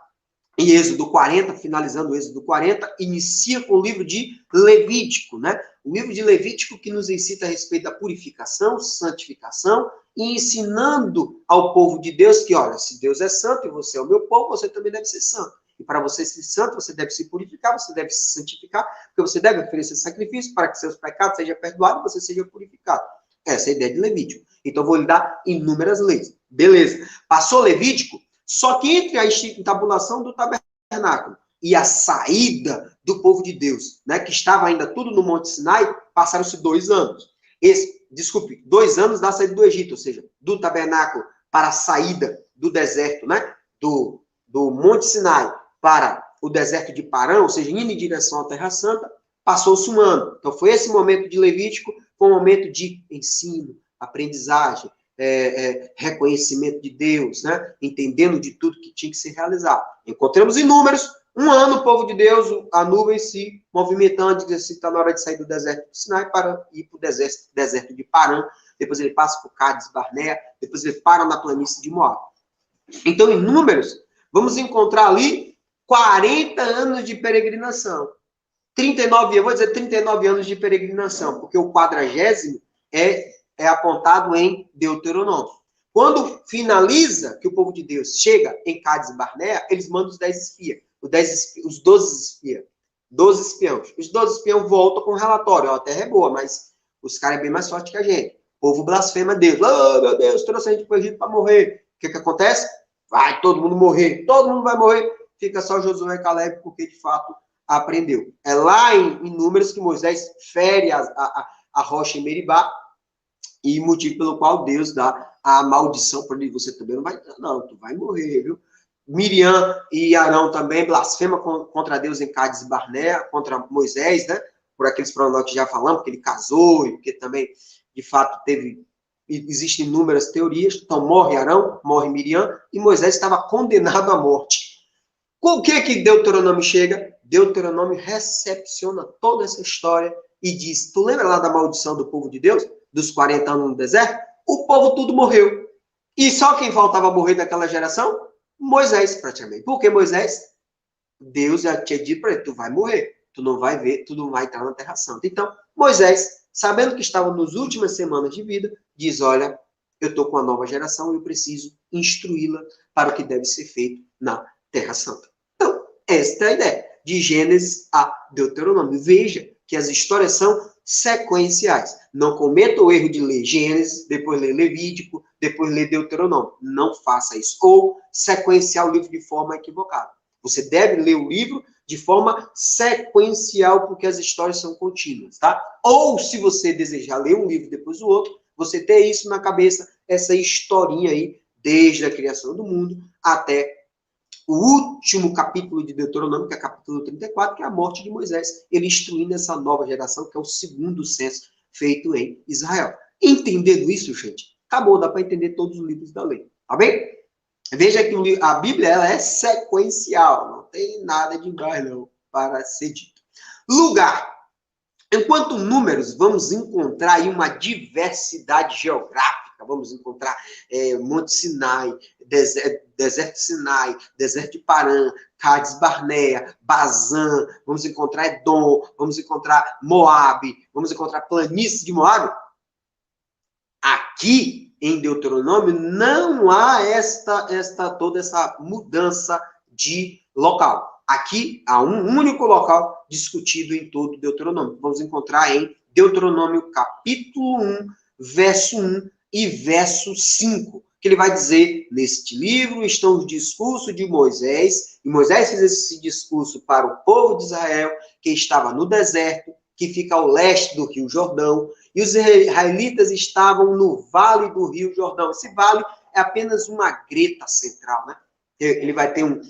em Êxodo 40, finalizando o Êxodo 40, inicia com o livro de Levítico, né? O livro de Levítico que nos ensina a respeito da purificação, santificação, e ensinando ao povo de Deus que, olha, se Deus é santo e você é o meu povo, você também deve ser santo. E para você ser santo, você deve se purificar, você deve se santificar, porque você deve oferecer sacrifício para que seus pecados sejam perdoados e você seja purificado. Essa é a ideia de Levítico. Então, vou lhe dar inúmeras leis. Beleza. Passou Levítico, só que entre a entabulação do tabernáculo e a saída do povo de Deus, né, que estava ainda tudo no Monte Sinai, passaram-se 2 anos. 2 anos da saída do Egito, ou seja, do tabernáculo para a saída do deserto, né, do Monte Sinai para o deserto de Parã, ou seja, indo em direção à Terra Santa, passou-se 1 ano. Então, foi esse momento de Levítico, foi um momento de ensino, aprendizagem, reconhecimento de Deus, né? Entendendo de tudo que tinha que ser realizado. Encontramos em Números, 1 ano o povo de Deus, a nuvem se movimentando, diz assim, está na hora de sair do deserto do Sinai para ir para o deserto de Parã, depois ele passa por Cádiz, Barnea, depois ele para na planície de Moab. Então, em Números, vamos encontrar ali 40 anos de peregrinação. 39 anos de peregrinação, porque o 40º é apontado em Deuteronômio. Quando finaliza, que o povo de Deus chega em Cádiz e Barnea, eles mandam os 10 espias, os 12 espias, 12 espiões. Os 12 espiões voltam com um relatório, a terra é boa, mas os caras é bem mais forte que a gente. O povo blasfema Deus. Oh, meu Deus, trouxe a gente para o Egito para morrer. O que acontece? Vai todo mundo morrer, todo mundo vai morrer. Fica só Josué e Caleb, porque de fato aprendeu. É lá em Números que Moisés fere a rocha em Meribá, e motivo pelo qual Deus dá a maldição para ele. Você também não vai, não, tu vai morrer, viu? Miriam e Arão também blasfema contra Deus em Cádiz e Barnea, contra Moisés, né? Por aqueles pronósticos que já falamos, porque ele casou, e porque também, de fato, existem inúmeras teorias. Então, morre Arão, morre Miriam, e Moisés estava condenado à morte. Com o que Deuteronômio chega? Deuteronômio recepciona toda essa história e diz, tu lembra lá da maldição do povo de Deus? Dos 40 anos no deserto? O povo tudo morreu. E só quem faltava morrer daquela geração? Moisés, praticamente. Por que Moisés? Deus já tinha dito para ele, tu vai morrer, tu não vai ver, tu não vai entrar na Terra Santa. Então, Moisés, sabendo que estava nas últimas semanas de vida, diz, olha, eu estou com a nova geração e eu preciso instruí-la para o que deve ser feito na Terra Santa. Então, esta é a ideia, de Gênesis a Deuteronômio. Veja que as histórias são sequenciais. Não cometa o erro de ler Gênesis, depois ler Levítico, depois ler Deuteronômio. Não faça isso. Ou sequenciar o livro de forma equivocada. Você deve ler o livro de forma sequencial, porque as histórias são contínuas, tá? Ou, se você desejar ler um livro depois do outro, você ter isso na cabeça, essa historinha aí, desde a criação do mundo até o último capítulo de Deuteronômio, que é capítulo 34, que é a morte de Moisés, ele instruindo essa nova geração, que é o segundo censo feito em Israel. Entendendo isso, gente, acabou, dá para entender todos os livros da lei, tá bem? Veja que a Bíblia ela é sequencial, não tem nada demais não para ser dito. Lugar. Enquanto números, vamos encontrar aí uma diversidade geográfica, vamos encontrar Monte Sinai, deserto de Sinai, deserto de Parã, Cádiz Barnea, Bazã, vamos encontrar Edom, vamos encontrar Moabe, vamos encontrar planície de Moabe. Aqui em Deuteronômio não há toda essa mudança de local. Aqui há um único local discutido em todo Deuteronômio. Vamos encontrar em Deuteronômio capítulo 1, verso 1 e verso 5, que ele vai dizer, neste livro estão os discursos de Moisés, e Moisés fez esse discurso para o povo de Israel, que estava no deserto, que fica ao leste do Rio Jordão, e os israelitas estavam no vale do Rio Jordão. Esse vale é apenas uma greta central, né? Ele vai ter um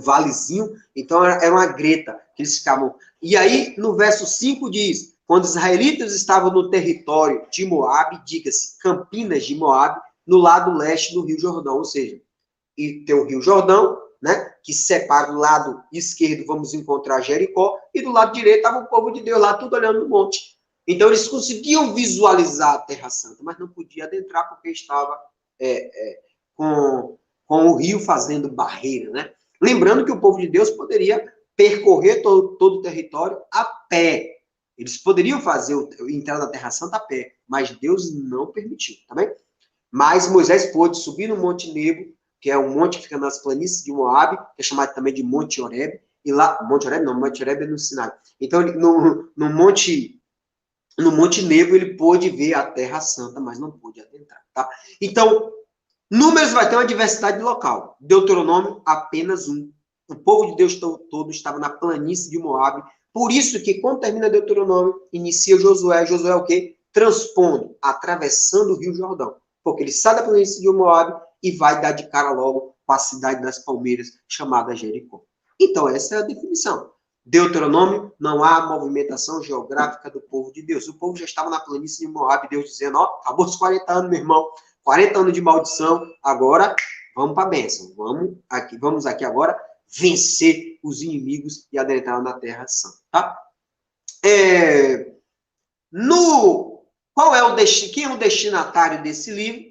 valezinho, então era uma greta que eles ficavam. E aí, no verso 5 diz, quando os israelitas estavam no território de Moabe, diga-se, Campinas de Moabe, no lado leste do Rio Jordão, ou seja, e tem o Rio Jordão, né, que separa do lado esquerdo, vamos encontrar Jericó, e do lado direito estava o povo de Deus lá, tudo olhando no monte. Então, eles conseguiam visualizar a Terra Santa, mas não podia adentrar porque estava com o rio fazendo barreira, né? Lembrando que o povo de Deus poderia percorrer todo o território a pé. Eles poderiam entrar na Terra Santa a pé, mas Deus não permitiu, tá bem? Mas Moisés pôde subir no Monte Nebo, que é um monte que fica nas planícies de Moabe, que é chamado também de Monte Horebe, e lá, Monte Horebe é no Sinai. Então, no Monte Nebo, ele pôde ver a Terra Santa, mas não pôde adentrar, tá? Então, Números vai ter uma diversidade local. Deuteronômio, apenas um. O povo de Deus todo estava na planície de Moabe. Por isso que, quando termina Deuteronômio, inicia Josué. Josué é o quê? Transpondo, atravessando o Rio Jordão. Porque ele sai da planície de Moabe e vai dar de cara logo com a cidade das palmeiras, chamada Jericó. Então, essa é a definição. Deuteronômio, não há movimentação geográfica do povo de Deus. O povo já estava na planície de Moabe, Deus dizendo, ó, acabou os 40 anos, meu irmão. 40 anos de maldição, agora vamos para a bênção. Vamos aqui agora vencer os inimigos e adentrar na Terra Santa, tá? Qual é o destino? Quem é o destinatário desse livro?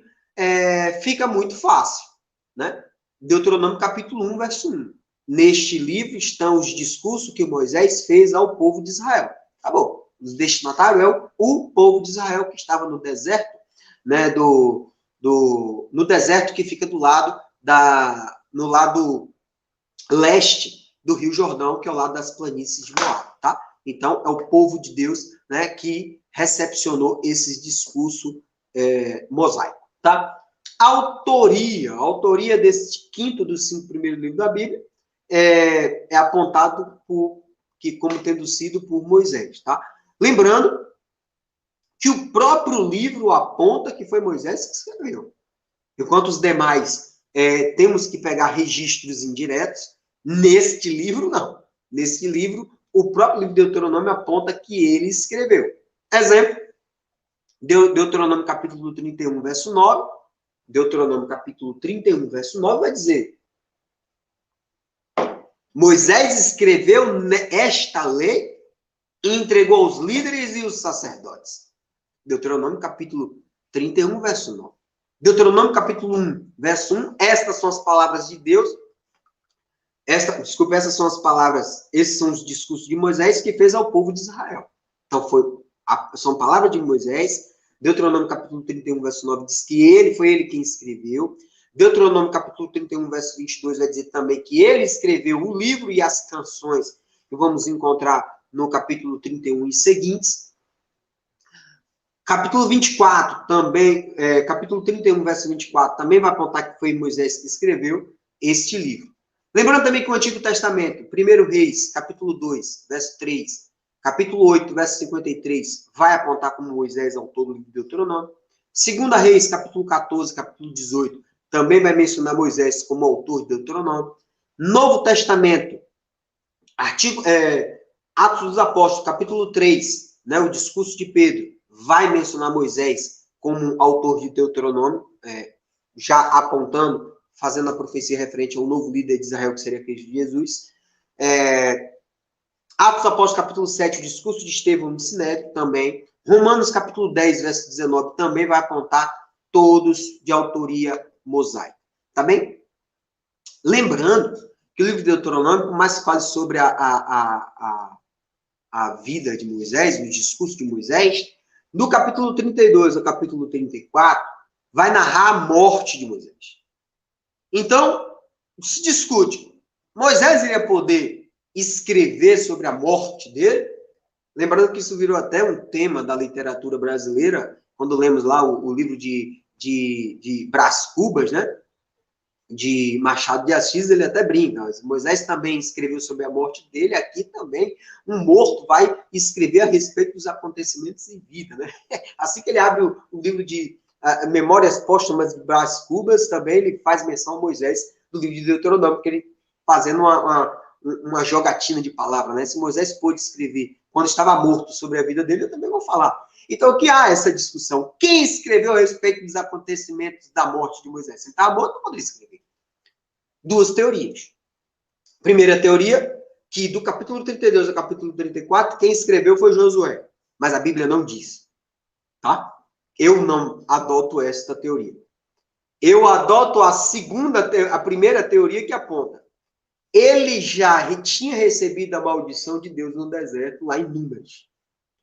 Fica muito fácil, né? Deuteronômio capítulo 1, verso 1. Neste livro estão os discursos que Moisés fez ao povo de Israel. Tá bom. O destinatário é o povo de Israel que estava no deserto, né, no deserto que fica no lado leste do Rio Jordão, que é o lado das planícies de Moab, tá? Então, é o povo de Deus, né, que recepcionou esse discurso mosaico, tá? A autoria desse quinto dos 5 primeiros livros da Bíblia é apontado como tendo sido por Moisés, tá? Lembrando que o próprio livro aponta que foi Moisés que escreveu. Enquanto os demais temos que pegar registros indiretos, neste livro, não. Neste livro, o próprio livro de Deuteronômio aponta que ele escreveu. Exemplo, Deuteronômio capítulo 31, verso 9. Deuteronômio capítulo 31, verso 9, vai dizer: Moisés escreveu esta lei e entregou aos líderes e os sacerdotes. Deuteronômio capítulo 31, verso 9. Deuteronômio capítulo 1, verso 1. Estas são as palavras de Deus Essas são as palavras, esses são os discursos de Moisés que fez ao povo de Israel. Então, são palavras de Moisés. Deuteronômio capítulo 31, verso 9, diz que foi ele quem escreveu. Deuteronômio capítulo 31, verso 22, vai dizer também que ele escreveu o livro e as canções, que vamos encontrar no capítulo 31 e seguintes. Capítulo 24, também, capítulo 31, verso 24, também vai apontar que foi Moisés que escreveu este livro. Lembrando também que o Antigo Testamento, 1 Reis, capítulo 2, verso 3, capítulo 8, verso 53, vai apontar como Moisés autor do livro de Deuteronômio. 2 Reis, capítulo 14, capítulo 18, também vai mencionar Moisés como autor de Deuteronômio. Novo Testamento, Atos dos Apóstolos, capítulo 3, né, o discurso de Pedro, vai mencionar Moisés como autor de Deuteronômio, já apontando, fazendo a profecia referente ao novo líder de Israel, que seria Cristo Jesus. Atos dos Apóstolos, capítulo 7, o discurso de Estevão no Sinédrio, também. Romanos, capítulo 10, verso 19, também vai apontar todos de autoria mosaica. Tá bem? Lembrando que o livro de Deuteronômio, por mais que fale sobre a vida de Moisés, o discurso de Moisés, no capítulo 32 ao capítulo 34, vai narrar a morte de Moisés. Então, se discute, Moisés iria poder escrever sobre a morte dele? Lembrando que isso virou até um tema da literatura brasileira, quando lemos lá o livro de Brás Cubas, né? De Machado de Assis, ele até brinca. Moisés também escreveu sobre a morte dele, aqui também um morto vai escrever a respeito dos acontecimentos em vida, né? Assim que ele abre o livro de Memórias Póstumas de Brás Cubas, também ele faz menção a Moisés do livro de Deuteronômio, porque ele fazendo uma jogatina de palavras, né? Se Moisés pôde escrever quando estava morto sobre a vida dele, eu também vou falar. Então, o que há essa discussão? Quem escreveu a respeito dos acontecimentos da morte de Moisés? Se ele estava morto, não poderia escrever. Duas teorias. Primeira teoria, que do capítulo 32 ao capítulo 34, quem escreveu foi Josué. Mas a Bíblia não diz. Tá? Eu não adoto esta teoria. Eu adoto a primeira teoria que aponta. Ele já tinha recebido a maldição de Deus no deserto, lá em Números.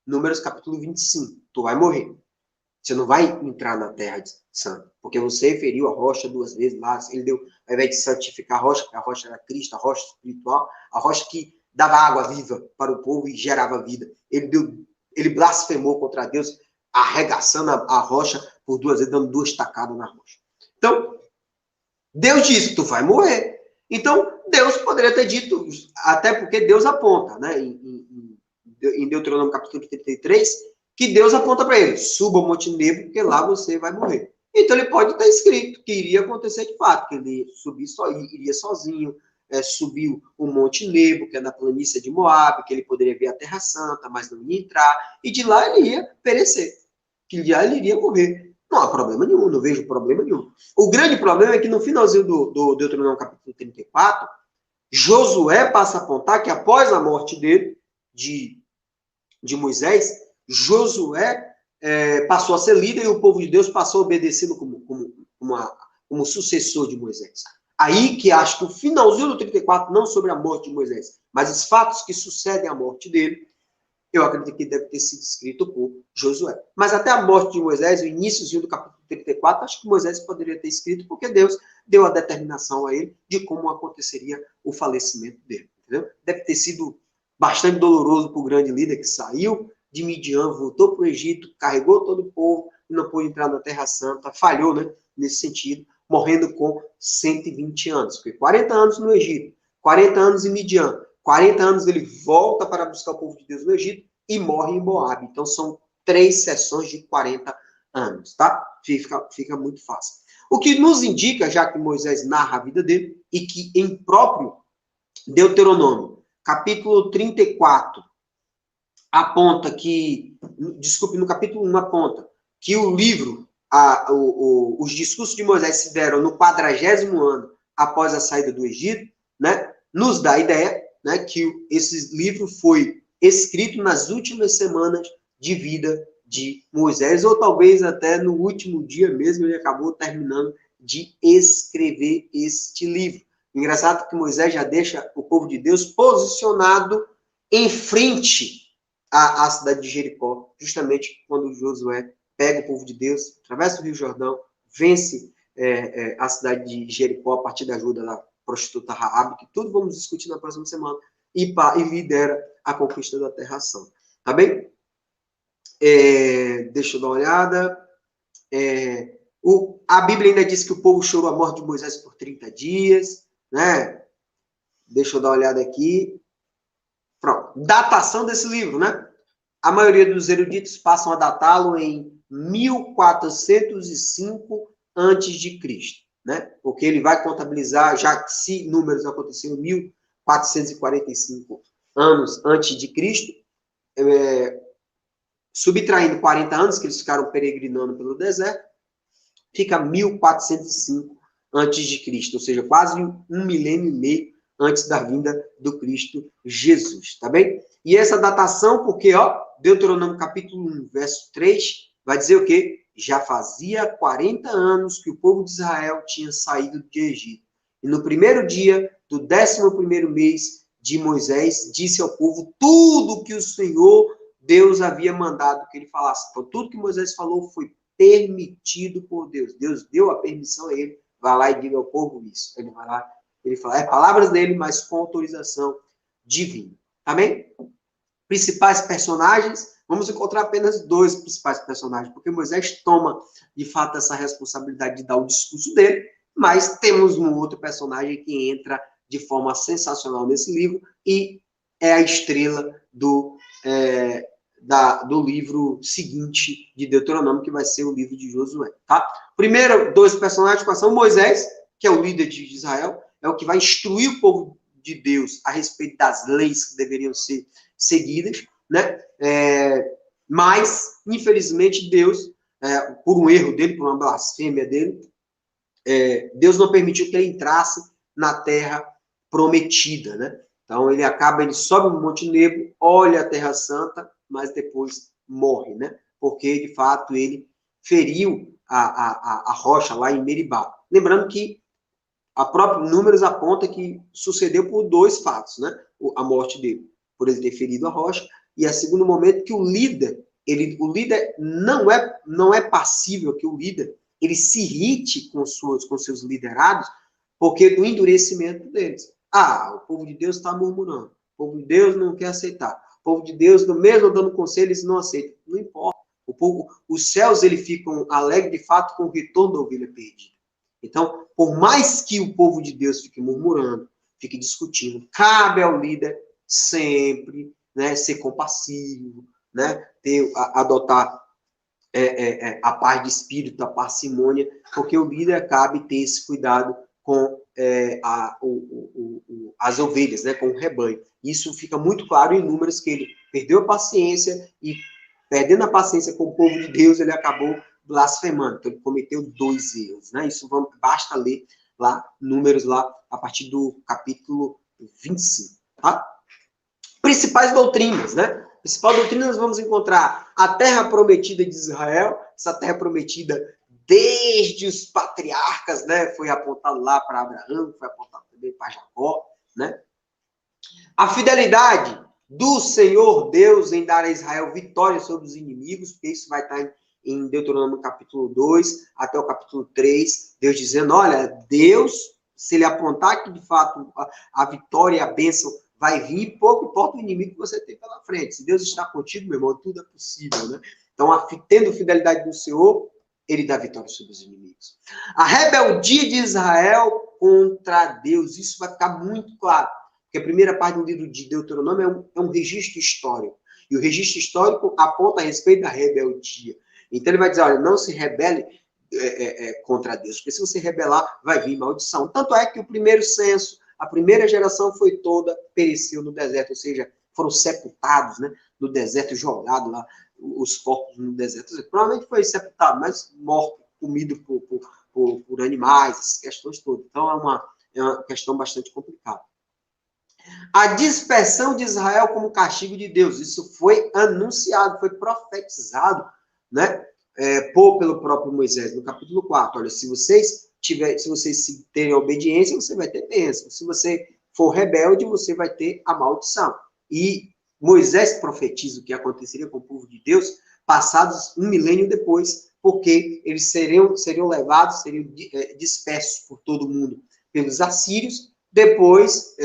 Números capítulo 25. Tu vai morrer. Você não vai entrar na terra santa, porque você feriu a rocha 2 vezes lá. Ele deu, ao invés de santificar a rocha, porque a rocha era Cristo, a rocha espiritual, a rocha que dava água viva para o povo e gerava vida. Ele blasfemou contra Deus, arregaçando a rocha por 2 vezes, dando 2 tacadas na rocha. Então, Deus disse, tu vai morrer. Então, Deus poderia ter dito, até porque Deus aponta, né, em Deuteronômio capítulo 33, que Deus aponta para ele, suba o Monte Nebo, porque lá você vai morrer. Então, ele pode ter escrito que iria acontecer de fato, que ele iria sozinho, subiu o Monte Nebo, que é na planície de Moabe, que ele poderia ver a Terra Santa, mas não ia entrar, e de lá ele ia perecer, que de lá ele iria morrer. Não há problema nenhum, não vejo problema nenhum. O grande problema é que no finalzinho do Deuteronômio capítulo 34, Josué passa a apontar que após a morte dele, de Moisés, Josué passou a ser líder e o povo de Deus passou a obedecê-lo como sucessor de Moisés. Aí que acho que o finalzinho do 34, não sobre a morte de Moisés, mas os fatos que sucedem à morte dele, eu acredito que deve ter sido escrito por Josué. Mas até a morte de Moisés, o iníciozinho do capítulo 34, acho que Moisés poderia ter escrito, porque Deus deu a determinação a ele de como aconteceria o falecimento dele. Entendeu? Deve ter sido bastante doloroso para o grande líder que saiu de Midian, voltou para o Egito, carregou todo o povo e não pôde entrar na Terra Santa, falhou, né, nesse sentido, morrendo com 120 anos. Foi 40 anos no Egito, 40 anos em Midian, 40 anos ele volta para buscar o povo de Deus no Egito e morre em Moabe. Então são 3 sessões de 40 anos, tá? Fica muito fácil. O que nos indica, já que Moisés narra a vida dele, e que em próprio Deuteronômio, capítulo 34, aponta que, desculpe, no capítulo 1 aponta que o livro, os discursos de Moisés se deram no 40º ano após a saída do Egito, né? Nos dá a ideia, né, que esse livro foi escrito nas últimas semanas de vida de Moisés, ou talvez até no último dia mesmo ele acabou terminando de escrever este livro. Engraçado que Moisés já deixa o povo de Deus posicionado em frente à cidade de Jericó, justamente quando Josué pega o povo de Deus, atravessa o Rio Jordão, vence a cidade de Jericó a partir da ajuda da prostituta Raabe, que tudo vamos discutir na próxima semana, e lidera a conquista da terra-santa. Tá bem? Deixa eu dar uma olhada. A Bíblia ainda diz que o povo chorou a morte de Moisés por 30 dias, né? Deixa eu dar uma olhada aqui. Pronto. Datação desse livro, né? A maioria dos eruditos passam a datá-lo em 1405 a.C., né? Porque ele vai contabilizar, já que se números aconteceram 1445 anos antes de Cristo, subtraindo 40 anos que eles ficaram peregrinando pelo deserto, fica 1405 a.C., ou seja, quase 1,5 milênio antes da vinda do Cristo Jesus, tá bem? E essa datação, porque, ó, Deuteronômio capítulo 1, verso 3, vai dizer o quê? Já fazia 40 anos que o povo de Israel tinha saído de Egito. E no primeiro dia do 11º mês de Moisés, disse ao povo tudo que o Senhor Deus havia mandado que ele falasse. Então, tudo que Moisés falou foi permitido por Deus. Deus deu a permissão a ele. Vai lá e diga ao povo isso. Ele vai lá, ele fala, palavras dele, mas com autorização divina. Amém? Principais personagens, vamos encontrar apenas 2 principais personagens, porque Moisés toma, de fato, essa responsabilidade de dar o discurso dele, mas temos um outro personagem que entra de forma sensacional nesse livro e é a estrela do livro seguinte de Deuteronômio, que vai ser o livro de Josué, tá? Primeiro, 2 personagens, quais são? Moisés, que é o líder de Israel, é o que vai instruir o povo de Deus a respeito das leis que deveriam ser seguidas, né? Mas, infelizmente, Deus, por um erro dele, por uma blasfêmia dele, Deus não permitiu que ele entrasse na terra prometida, né? Então, ele sobe no Monte Nebo, olha a Terra Santa, mas depois morre, né? Porque, de fato, ele feriu a rocha lá em Meribá. Lembrando que a própria Números aponta que sucedeu por 2 fatos, né? A morte dele, por ele ter ferido a rocha, e a segundo momento que o líder não é passível que o líder ele se irrite com seus liderados, porque do endurecimento deles. O povo de Deus está murmurando. O povo de Deus não quer aceitar. O povo de Deus, mesmo dando conselho, eles não aceitam. Não importa. Os céus ficam alegres, de fato, com o retorno da ovelha perdida. Então, por mais que o povo de Deus fique murmurando, fique discutindo, cabe ao líder sempre, né, ser compassivo, né, adotar a paz de espírito, a parcimônia, porque o líder cabe ter esse cuidado com as ovelhas, né, com o rebanho. Isso fica muito claro em Números, que ele perdeu a paciência e, perdendo a paciência com o povo de Deus, ele acabou blasfemando. Então, ele cometeu 2 erros, né? Isso basta ler lá, Números, lá, a partir do capítulo 25, tá? Principais doutrinas, né? Principal doutrina nós vamos encontrar a terra prometida de Israel, essa terra prometida desde os patriarcas, né? Foi apontado lá para Abraão, foi apontado também para Jacó, né? A fidelidade do Senhor Deus em dar a Israel vitória sobre os inimigos, porque isso vai estar em Deuteronômio capítulo 2 até o capítulo 3, Deus dizendo, olha, Deus, se ele apontar que de fato a vitória e a bênção vai vir, pouco importa o inimigo que você tem pela frente. Se Deus está contigo, meu irmão, tudo é possível, né? Então, tendo fidelidade do Senhor, ele dá vitória sobre os inimigos. A rebeldia de Israel contra Deus, isso vai ficar muito claro, porque a primeira parte do livro de Deuteronômio é um registro histórico, e o registro histórico aponta a respeito da rebeldia. Então, ele vai dizer, olha, não se rebele contra Deus, porque se você rebelar, vai vir maldição. Tanto é que o primeiro censo, a primeira geração foi toda, pereceu no deserto, ou seja, foram sepultados, né, no deserto, jogados lá, os corpos no deserto. Seja, provavelmente foi sepultado, mas morto, comido por animais, essas questões todas. Então, é uma questão bastante complicada. A dispersão de Israel como castigo de Deus, isso foi anunciado, foi profetizado, né, pelo próprio Moisés, no capítulo 4. Olha, se vocês se você ter obediência, você vai ter bênção. Se você for rebelde, você vai ter a maldição. E Moisés profetiza o que aconteceria com o povo de Deus passados 1 milênio depois, porque eles seriam levados, seriam dispersos por todo o mundo pelos assírios, depois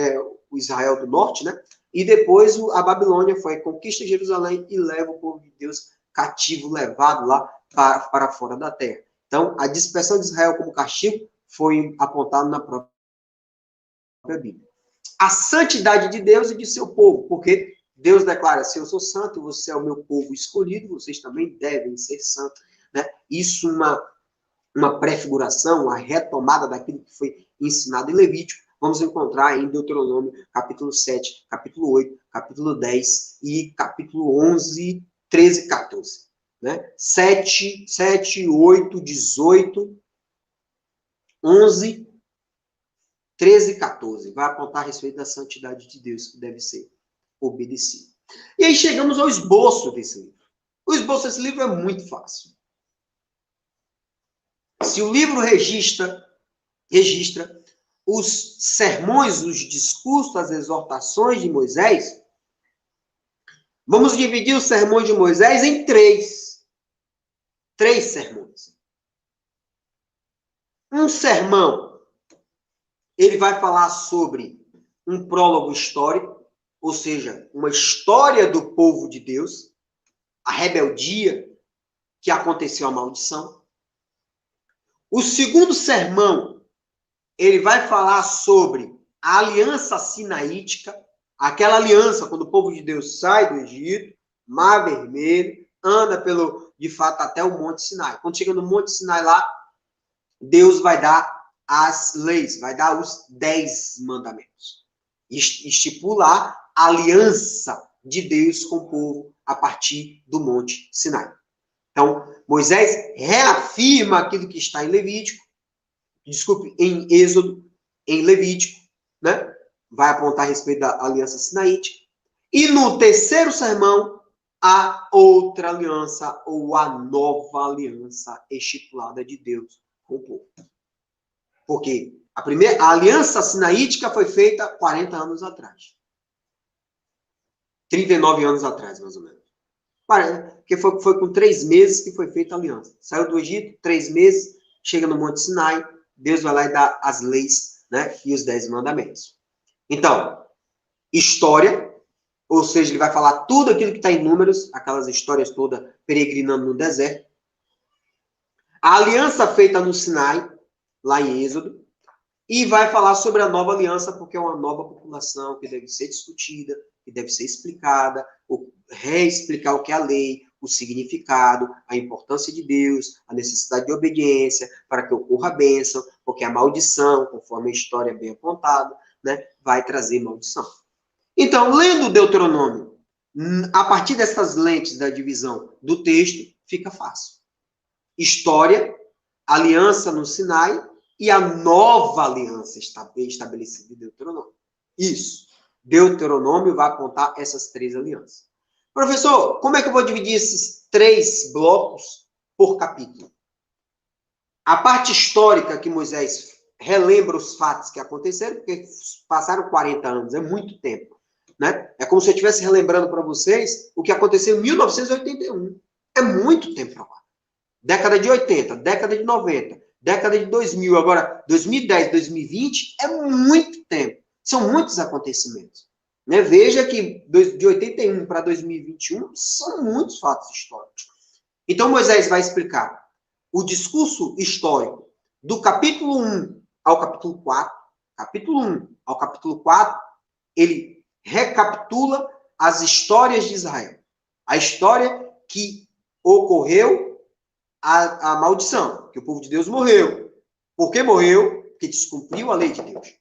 o Israel do norte, né? E depois a Babilônia conquista Jerusalém e leva o povo de Deus cativo, levado lá para fora da terra. Então, a dispersão de Israel como castigo foi apontada na própria Bíblia. A santidade de Deus e de seu povo, porque Deus declara, se eu sou santo, você é o meu povo escolhido, vocês também devem ser santos. Né? Isso uma prefiguração, uma retomada daquilo que foi ensinado em Levítico, vamos encontrar em Deuteronômio, capítulo 7, capítulo 8, capítulo 10 e capítulo 11, 13 e 14. Né? 7, 8, 18, 11, 13 e 14. Vai apontar a respeito da santidade de Deus que deve ser obedecido. E aí chegamos ao esboço desse livro. O esboço desse livro é muito fácil. Se o livro registra os sermões, os discursos, as exortações de Moisés, vamos dividir os sermões de Moisés em três sermões. Um sermão, ele vai falar sobre um prólogo histórico, ou seja, uma história do povo de Deus, a rebeldia que aconteceu, a maldição. O segundo sermão, ele vai falar sobre a aliança sinaítica, aquela aliança quando o povo de Deus sai do Egito, Mar Vermelho, anda de fato, até o Monte Sinai. Quando chega no Monte Sinai lá, Deus vai dar as leis, vai dar os 10 mandamentos. Estipular a aliança de Deus com o povo a partir do Monte Sinai. Então, Moisés reafirma aquilo que está em em Êxodo, em Levítico, né? Vai apontar a respeito da aliança sinaítica. E no terceiro sermão, a outra aliança, ou a nova aliança estipulada de Deus com o povo. Porque a aliança sinaítica foi feita 40 anos atrás. 39 anos atrás, mais ou menos. Porque foi com 3 meses que foi feita a aliança. Saiu do Egito, 3 meses, chega no Monte Sinai, Deus vai lá e dá as leis, né, e os 10 mandamentos. Então, história, ou seja, ele vai falar tudo aquilo que está em Números, aquelas histórias todas peregrinando no deserto. A aliança feita no Sinai, lá em Êxodo, e vai falar sobre a nova aliança, porque é uma nova população que deve ser discutida, que deve ser explicada, reexplicar o que é a lei, o significado, a importância de Deus, a necessidade de obediência, para que ocorra a bênção, porque a maldição, conforme a história é bem apontada, né, vai trazer maldição. Então, lendo Deuteronômio, a partir dessas lentes da divisão do texto, fica fácil. História, aliança no Sinai e a nova aliança estabelecida em Deuteronômio. Isso. Deuteronômio vai apontar essas 3 alianças. Professor, como é que eu vou dividir esses 3 blocos por capítulo? A parte histórica que Moisés relembra os fatos que aconteceram, porque passaram 40 anos, é muito tempo. Né? É como se eu estivesse relembrando para vocês o que aconteceu em 1981. É muito tempo agora. Década de 80, década de 90, década de 2000, agora 2010, 2020, é muito tempo. São muitos acontecimentos. Né? Veja que de 81 para 2021 são muitos fatos históricos. Então Moisés vai explicar o discurso histórico do capítulo 1 ao capítulo 4. Capítulo 1 ao capítulo 4, ele recapitula as histórias de Israel. A história que ocorreu a maldição, que o povo de Deus morreu. Por que morreu? Porque descumpriu a lei de Deus.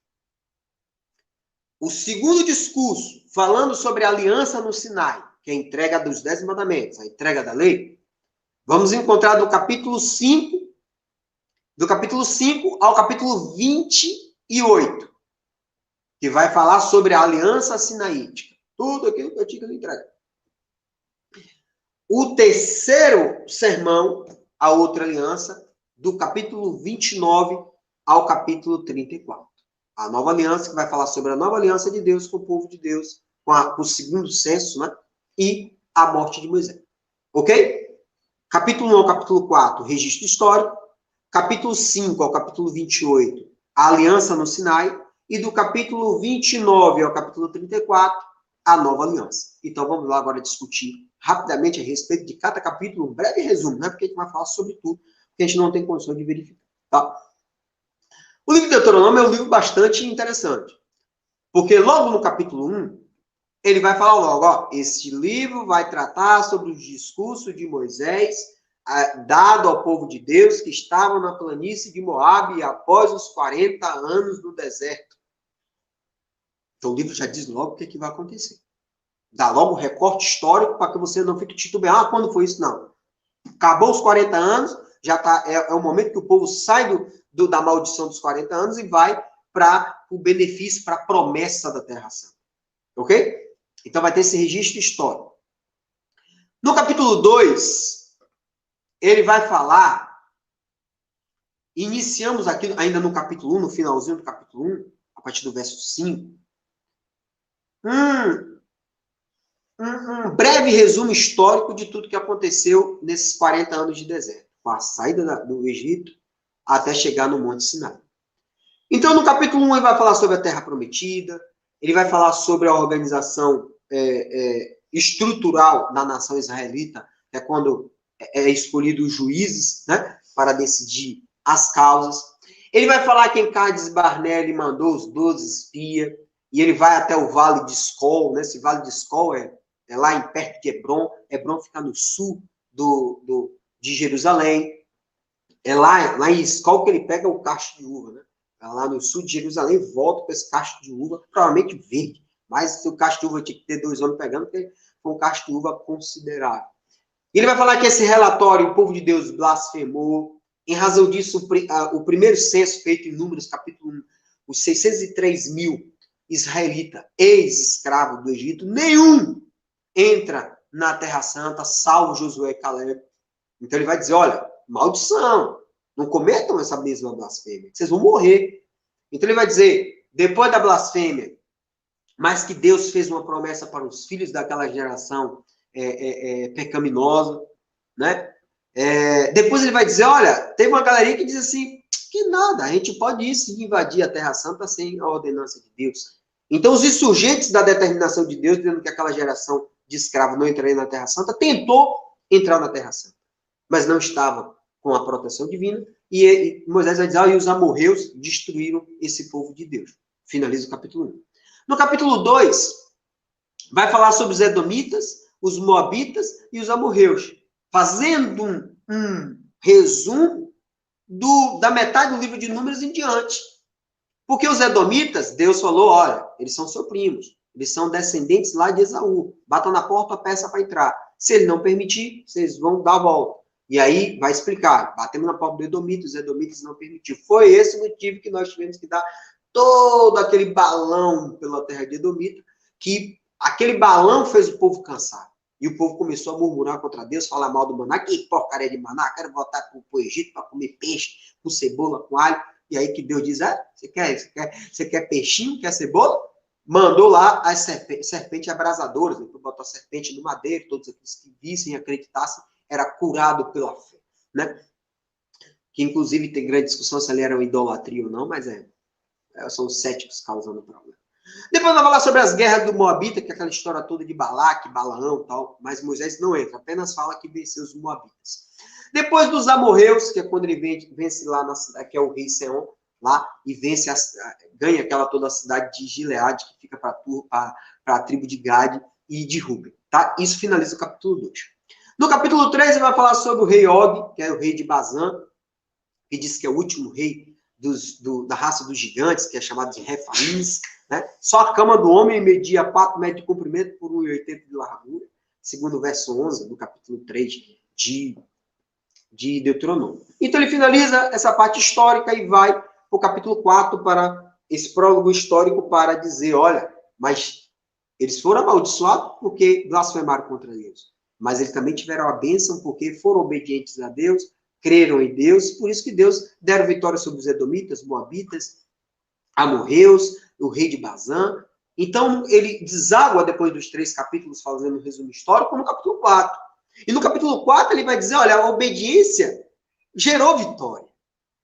O segundo discurso, falando sobre a aliança no Sinai, que é a entrega dos 10 mandamentos, a entrega da lei, vamos encontrar do capítulo 5 ao capítulo 28, que vai falar sobre a aliança sinaítica. Tudo aquilo que eu tinha que entregar. O terceiro sermão, a outra aliança, do capítulo 29 ao capítulo 34. A nova aliança, que vai falar sobre a nova aliança de Deus com o povo de Deus, com o segundo censo, né? E a morte de Moisés. Ok? Capítulo 1 ao capítulo 4, registro histórico. Capítulo 5 ao capítulo 28, a aliança no Sinai. E do capítulo 29 ao capítulo 34, a nova aliança. Então vamos lá agora discutir rapidamente a respeito de cada capítulo, um breve resumo, né? Porque a gente vai falar sobre tudo, porque a gente não tem condição de verificar. Tá? O livro de Deuteronômio é um livro bastante interessante, porque logo no capítulo 1, ele vai falar logo, ó, este livro vai tratar sobre o discurso de Moisés, dado ao povo de Deus que estava na planície de Moabe após os 40 anos no deserto. Então o livro já diz logo o que vai acontecer. Dá logo um recorte histórico para que você não fique titubeando. Ah, quando foi isso? Não. Acabou os 40 anos, já tá, é o momento que o povo sai da maldição dos 40 anos e vai para o benefício, para a promessa da Terra Santa. Ok? Então vai ter esse registro histórico. No capítulo 2, ele vai falar, iniciamos aqui ainda no capítulo 1, no finalzinho do capítulo 1, a partir do verso 5, um breve resumo histórico de tudo que aconteceu nesses 40 anos de deserto, com a saída do Egito até chegar no Monte Sinai. Então, no capítulo 1, ele vai falar sobre a Terra Prometida, ele vai falar sobre a organização estrutural da nação israelita, é quando é escolhido os juízes, né, para decidir as causas. Ele vai falar que em Cades Barnea ele mandou os 12 espias, e ele vai até o Vale de Escol, né? Esse Vale de Escol é lá em perto de Hebron. Hebron fica no sul de Jerusalém. É lá em Escol que ele pega o cacho de uva, né? Lá no sul de Jerusalém, volta com esse cacho de uva, provavelmente verde. Mas o cacho de uva tinha que ter 2 homens pegando, porque foi um cacho de uva considerável. E ele vai falar que esse relatório, o povo de Deus blasfemou. Em razão disso, o primeiro censo feito em Números, capítulo 1, os 603 mil israelitas, ex-escravos do Egito, nenhum entra na Terra Santa, salvo Josué e Caleb. Então ele vai dizer, olha, maldição, não cometam essa mesma blasfêmia, vocês vão morrer. Então ele vai dizer, depois da blasfêmia, mas que Deus fez uma promessa para os filhos daquela geração pecaminosa, né? Depois ele vai dizer, olha, tem uma galerinha que diz assim, que nada, a gente pode ir sim invadir a Terra Santa sem a ordenança de Deus. Então os insurgentes da determinação de Deus, dizendo que aquela geração de escravos não entraria na Terra Santa, tentou entrar na Terra Santa, mas não estava com a proteção divina, e Moisés vai dizer, e os amorreus destruíram esse povo de Deus. Finaliza o capítulo 1. No capítulo 2, vai falar sobre os edomitas, os moabitas e os amorreus, fazendo um resumo da metade do livro de Números em diante. Porque os edomitas, Deus falou, olha, eles são seus primos, eles são descendentes lá de Esaú, batam na porta, peça para entrar. Se ele não permitir, vocês vão dar a volta. E aí vai explicar, batemos na porta do Edomita, os Edomitas não permitiram. Foi esse o motivo que nós tivemos que dar todo aquele balão pela terra de Edomita, que aquele balão fez o povo cansar. E o povo começou a murmurar contra Deus, falar mal do maná. Que porcaria de maná, quero voltar para o Egito para comer peixe, com cebola, com alho. E aí que Deus diz, você quer peixinho, quer cebola? Mandou lá as serpentes abrasadoras, botou a serpente no madeiro, todos aqueles que vissem e acreditassem, era curado pela fé, né? Que inclusive tem grande discussão se ele era uma idolatria ou não, mas são os céticos causando problema. Depois vai falar sobre as guerras do Moabita, que é aquela história toda de Balaque, Balaão e tal, mas Moisés não entra, apenas fala que venceu os Moabitas. Depois dos amorreus, que é quando ele vence lá na cidade, que é o rei Seom, lá, e ganha aquela toda a cidade de Gileade, que fica para a tribo de Gade e de Ruben, tá? Isso finaliza o capítulo 2. No capítulo 3, ele vai falar sobre o rei Og, que é o rei de Bazã, que diz que é o último rei da raça dos gigantes, que é chamado de Refaíns, né? Só a cama do homem media 4 metros de comprimento por 1,80 de largura, segundo o verso 11 do capítulo 3 de Deuteronômio. Então ele finaliza essa parte histórica e vai para o capítulo 4 para esse prólogo histórico para dizer, olha, mas eles foram amaldiçoados porque blasfemaram contra Deus. Mas eles também tiveram a bênção porque foram obedientes a Deus, creram em Deus, por isso que Deus deram vitória sobre os edomitas, moabitas, amorreus, o rei de Bazã. Então, ele deságua depois dos 3 capítulos, fazendo um resumo histórico, no capítulo 4. E no capítulo 4 ele vai dizer, olha, a obediência gerou vitória.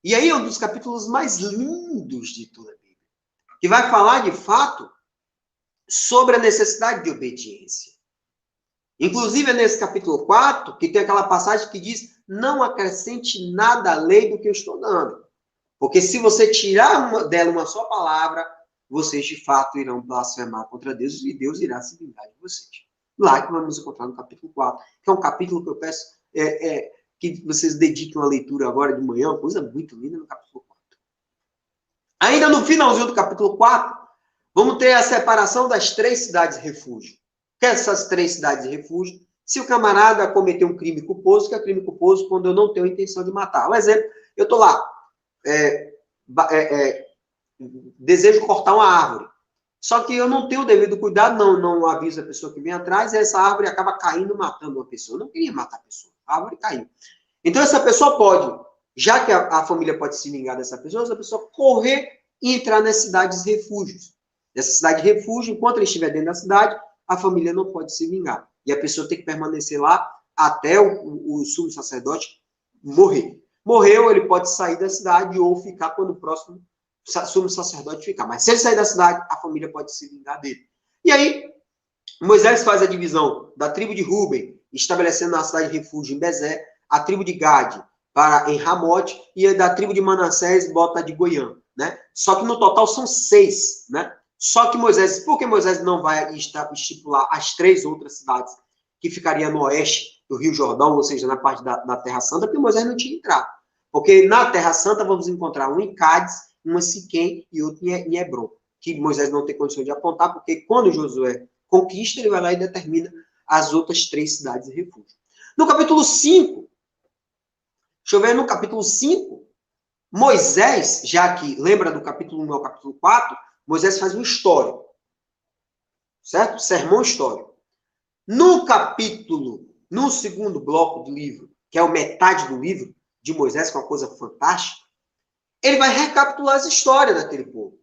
E aí é um dos capítulos mais lindos de toda a Bíblia, que vai falar, de fato, sobre a necessidade de obediência. Inclusive, é nesse capítulo 4, que tem aquela passagem que diz, não acrescente nada à lei do que eu estou dando. Porque se você tirar dela uma só palavra, vocês, de fato, irão blasfemar contra Deus e Deus irá se vingar de vocês. Lá que vamos encontrar no capítulo 4, que é um capítulo que eu peço que vocês dediquem uma leitura agora de manhã, uma coisa muito linda no capítulo 4. Ainda no finalzinho do capítulo 4, vamos ter a separação das 3 cidades refúgio. Que essas 3 cidades refúgio, se o camarada cometeu um crime culposo, que é crime culposo quando eu não tenho a intenção de matar. Um exemplo, eu estou lá, desejo cortar uma árvore. Só que eu não tenho o devido cuidado, não aviso a pessoa que vem atrás, e essa árvore acaba caindo, matando uma pessoa. Eu não queria matar a pessoa, a árvore caiu. Então essa pessoa pode, já que a família pode se vingar dessa pessoa, essa pessoa correr e entrar nas cidades refúgios. Nessa cidade refúgio, enquanto ele estiver dentro da cidade, a família não pode se vingar. E a pessoa tem que permanecer lá até o sumo sacerdote morrer. Morreu, ele pode sair da cidade ou ficar quando o próximo sumo sacerdote ficar. Mas se ele sair da cidade, a família pode se vingar dele. E aí, Moisés faz a divisão da tribo de Ruben, estabelecendo a cidade de refúgio em Bezé, a tribo de Gade em Ramote, e a da tribo de Manassés bota de Goiã, né? Só que no total são 6, né? Só que Moisés, por que Moisés não vai estipular as 3 outras cidades que ficariam no oeste do Rio Jordão, ou seja, na parte da Terra Santa? Porque Moisés não tinha entrado. Porque na Terra Santa vamos encontrar um em Cádiz, um em Siquém e outro em Hebron, que Moisés não tem condição de apontar, porque quando Josué conquista, ele vai lá e determina as outras 3 cidades de refúgio. No capítulo 5, deixa eu ver, no capítulo 5, Moisés, já que lembra do capítulo 1 ao capítulo 4, Moisés faz um histórico, certo? Sermão histórico. No segundo bloco do livro, que é a metade do livro de Moisés, que é uma coisa fantástica, ele vai recapitular as histórias daquele povo.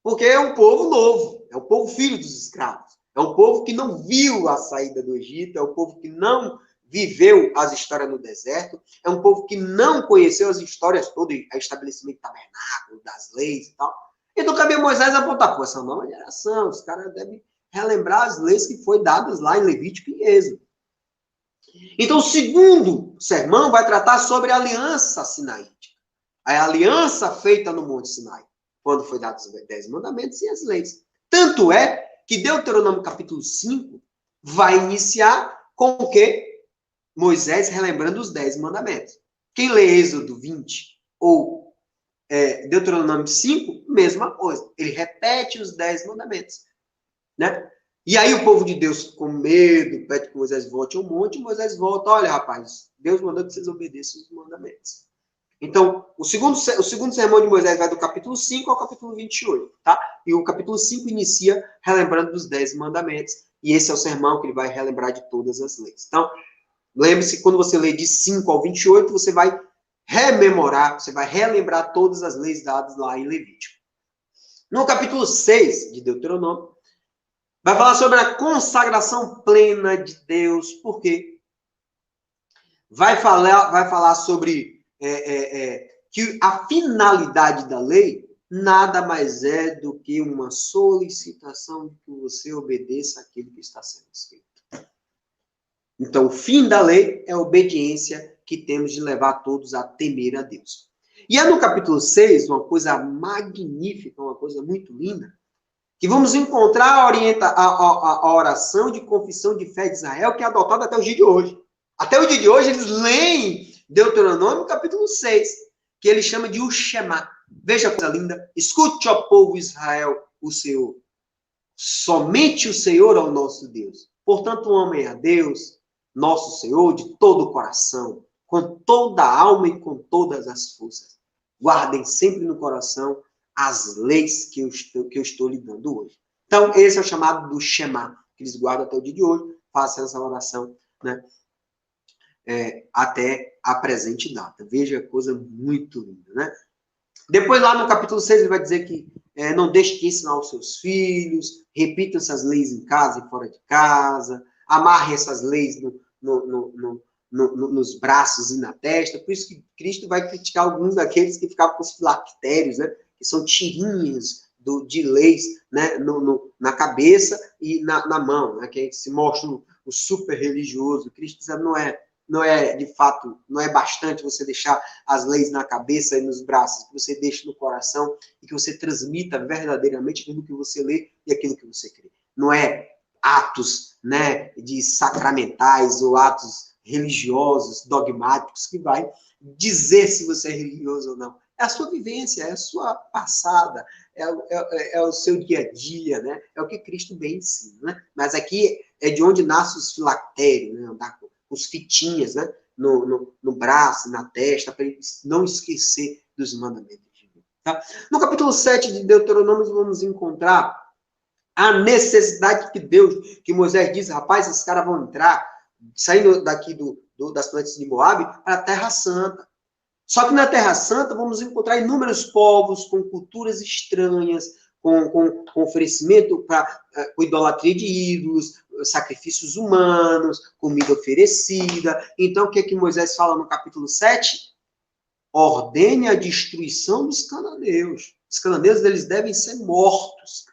Porque é um povo novo, é o povo filho dos escravos, é um povo que não viu a saída do Egito, é um povo que não viveu as histórias no deserto, é um povo que não conheceu as histórias todas, o estabelecimento do tabernáculo, das leis e tal. Então, cabia Moisés apontar, pô, essa nova geração, os caras devem relembrar as leis que foram dadas lá em Levítico e Êxodo. Então, o segundo sermão vai tratar sobre a aliança sinaítica. A aliança feita no Monte Sinai, quando foi dados os 10 mandamentos e as leis. Tanto é que Deuteronômio capítulo 5 vai iniciar com o quê? Moisés relembrando os 10 mandamentos. Quem lê Êxodo 20 ou Deuteronômio 5, mesma coisa. Ele repete os 10 mandamentos. Né? E aí o povo de Deus, com medo, pede que Moisés volte ao monte, e Moisés volta, olha, rapaz, Deus mandou que vocês obedeçam os mandamentos. Então, o segundo sermão de Moisés vai do capítulo 5 ao capítulo 28, tá? E o capítulo 5 inicia relembrando dos 10 mandamentos, e esse é o sermão que ele vai relembrar de todas as leis. Então, lembre-se, quando você lê de 5 ao 28, você vai rememorar, você vai relembrar todas as leis dadas lá em Levítico. No capítulo 6 de Deuteronômio, vai falar sobre a consagração plena de Deus. Por quê? Vai falar sobre que a finalidade da lei nada mais é do que uma solicitação de que você obedeça àquilo que está sendo escrito. Então, o fim da lei é a obediência que temos de levar todos a temer a Deus. E é no capítulo 6, uma coisa magnífica, uma coisa muito linda, que vamos encontrar a oração de confissão de fé de Israel, que é adotada até o dia de hoje. Até o dia de hoje, eles leem Deuteronômio, capítulo 6, que ele chama de o Shema. Veja que coisa linda. Escute, ó povo Israel, o Senhor. Somente o Senhor é o nosso Deus. Portanto, amem a Deus, nosso Senhor, de todo o coração, com toda a alma e com todas as forças. Guardem sempre no coração as leis que eu estou lhe dando hoje. Então, esse é o chamado do Shema, que eles guardam até o dia de hoje. Façam essa oração, né? até a presente data. Veja, coisa muito linda, né? Depois, lá no capítulo 6, ele vai dizer que não deixe de ensinar os seus filhos, repita essas leis em casa e fora de casa, amarre essas leis nos braços e na testa. Por isso que Cristo vai criticar alguns daqueles que ficavam com os filactérios, né? Que são tirinhas de leis, né? Na cabeça e na mão, né? Que se mostra o super religioso. Cristo diz, não é, de fato, não é bastante você deixar as leis na cabeça e nos braços, que você deixe no coração e que você transmita verdadeiramente aquilo que você lê e aquilo que você crê. Não é atos, né, de sacramentais ou atos religiosos, dogmáticos, que vai dizer se você é religioso ou não. É a sua vivência, é a sua passada, é o seu dia a dia, né? É o que Cristo bem ensina, né? Mas aqui é de onde nascem os filactérios, né? Andar com os fitinhas, né? No braço, na testa, para não esquecer dos mandamentos de Deus. Tá? No capítulo 7 de Deuteronômio, vamos encontrar a necessidade que Moisés diz, rapaz, esses caras vão entrar, saindo daqui das plantas de Moabe, para a Terra Santa. Só que na Terra Santa vamos encontrar inúmeros povos com culturas estranhas, com oferecimento com idolatria de ídolos, sacrifícios humanos, comida oferecida. Então, o que é que Moisés fala no capítulo 7? Ordene a destruição dos cananeus. Os cananeus, eles devem ser mortos.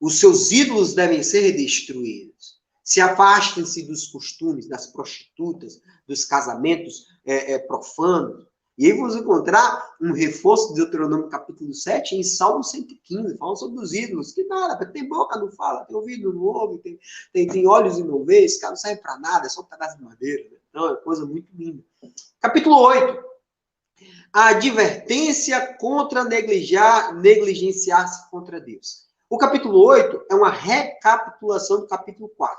Os seus ídolos devem ser destruídos. Se afastem-se dos costumes, das prostitutas, dos casamentos profanos. E aí vamos encontrar um reforço de Deuteronômio capítulo 7 em Salmo 115, falando sobre os ídolos. Que nada, tem boca, não fala, tem ouvido, não ouve, tem olhos e não vê, esse cara não serve para nada, é só um pedaço de madeira. Né? Então, é coisa muito linda. Capítulo 8. A advertência contra negligenciar-se contra Deus. O capítulo 8 é uma recapitulação do capítulo 4.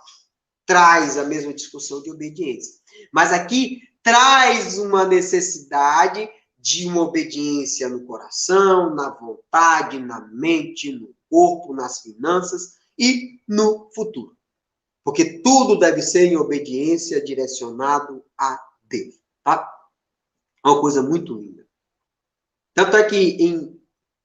Traz a mesma discussão de obediência. Mas aqui traz uma necessidade de uma obediência no coração, na vontade, na mente, no corpo, nas finanças e no futuro. Porque tudo deve ser em obediência direcionado a Deus. Tá? É uma coisa muito linda. Tanto é que em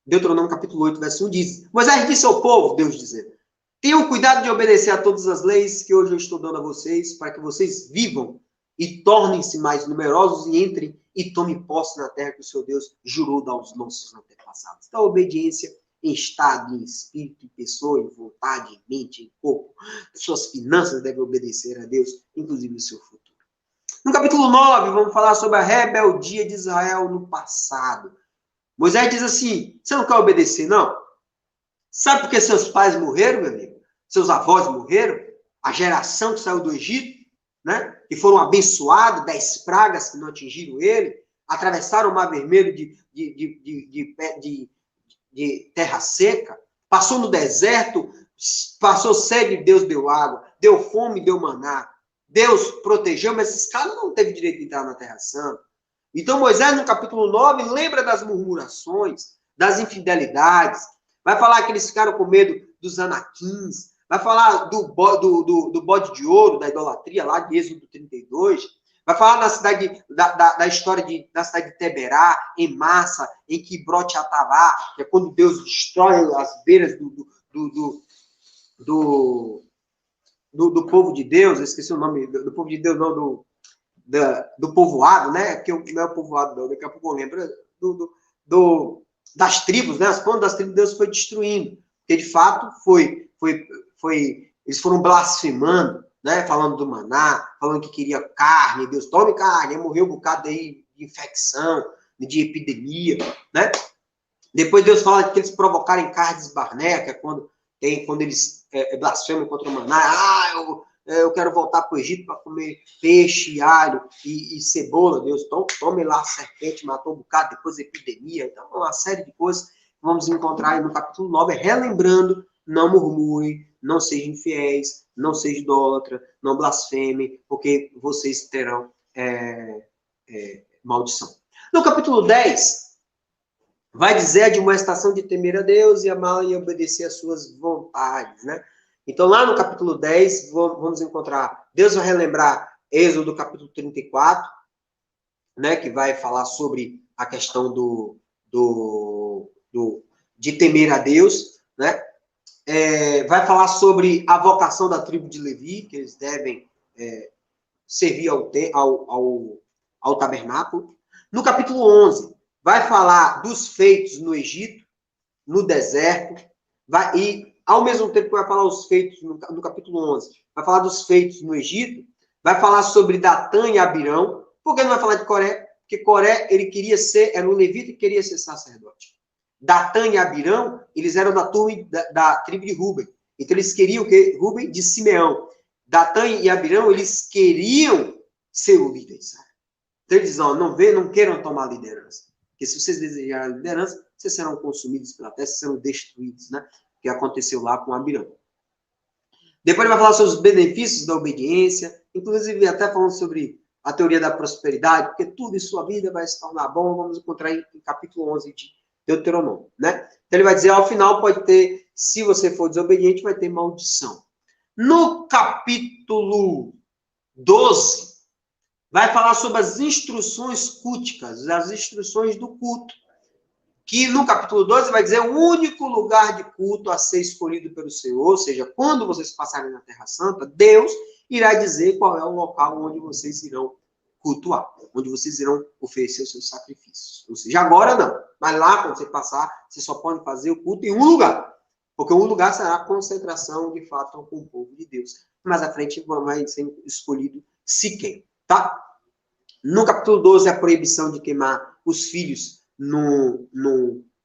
Deuteronômio capítulo 8, verso 1 diz, Moisés disse ao povo, Deus dizendo, tenham cuidado de obedecer a todas as leis que hoje eu estou dando a vocês, para que vocês vivam e tornem-se mais numerosos e entrem e tomem posse na terra que o seu Deus jurou dar aos nossos antepassados. Então, a obediência em estado, em espírito, em pessoa, em vontade, em mente, em corpo. Suas finanças devem obedecer a Deus, inclusive o seu futuro. No capítulo 9, vamos falar sobre a rebeldia de Israel no passado. Moisés diz assim, você não quer obedecer, não? Sabe por que seus pais morreram, meu amigo? Seus avós morreram? A geração que saiu do Egito, né? Que foram abençoados, 10 pragas que não atingiram ele, atravessaram o Mar Vermelho de terra seca, passou no deserto, passou sede, Deus deu água, deu fome, deu maná. Deus protegeu, mas esses caras não teve direito de entrar na Terra Santa. Então, Moisés, no capítulo 9, lembra das murmurações, das infidelidades, vai falar que eles ficaram com medo dos anaquins, vai falar do bode de ouro, da idolatria, lá de Êxodo 32, vai falar da história da cidade de Teberá, em Massa, em Quibrote Atavá, que é quando Deus destrói as beiras do povo de Deus, eu esqueci o nome, do povo de Deus, não, do povoado, né? Que não é o povoado, não, daqui a pouco eu lembro, das tribos, né? As plantas das tribos Deus foi destruindo, porque de fato eles foram blasfemando, né? Falando do maná, falando que queria carne, Deus tome carne, aí morreu um bocado aí de infecção, de epidemia, né? Depois Deus fala que eles provocaram carnes Barnea, que é quando eles blasfemam contra o maná, eu quero voltar para o Egito para comer peixe, alho e cebola. Deus, tome lá a serpente, matou um bocado, depois epidemia. Então, uma série de coisas que vamos encontrar aí no capítulo 9, relembrando, não murmurem, não sejam infiéis, não sejam idólatra, não blasfemem, porque vocês terão maldição. No capítulo 10, vai dizer a admoestação de temer a Deus e amá-lo e obedecer às suas vontades, né? Então, lá no capítulo 10, vamos encontrar, Deus vai relembrar Êxodo capítulo 34, né, que vai falar sobre a questão de temer a Deus, né? Vai falar sobre a vocação da tribo de Levi, que eles devem servir ao tabernáculo. No capítulo 11, vai falar dos feitos no Egito, no deserto, e ao mesmo tempo que vai falar os feitos no capítulo 11, vai falar dos feitos no Egito, vai falar sobre Datã e Abirão. Por que não vai falar de Coré? Porque Coré, ele queria ser, era um levita e queria ser sacerdote. Datã e Abirão, eles eram da turma da tribo de Ruben. Então, eles queriam que Ruben de Simeão. Datã e Abirão, eles queriam ser o líder de Israel. Então, eles dizem, não queiram tomar liderança. Porque se vocês desejarem a liderança, vocês serão consumidos pela terra, serão destruídos, né? O que aconteceu lá com Abirão. Depois ele vai falar sobre os benefícios da obediência, inclusive até falando sobre a teoria da prosperidade, porque tudo em sua vida vai se tornar bom. Vamos encontrar em capítulo 11 de Deuteronômio, né? Então ele vai dizer, ao final pode ter, se você for desobediente, vai ter maldição. No capítulo 12, vai falar sobre as instruções culticas, as instruções do culto. Que no capítulo 12 vai dizer o único lugar de culto a ser escolhido pelo Senhor, ou seja, quando vocês passarem na Terra Santa, Deus irá dizer qual é o local onde vocês irão cultuar, onde vocês irão oferecer os seus sacrifícios. Ou seja, agora não, mas lá, quando você passar, você só pode fazer o culto em um lugar, porque um lugar será a concentração, de fato, com o povo de Deus. Mais à frente vai ser escolhido Siquém, tá? No capítulo 12, a proibição de queimar os filhos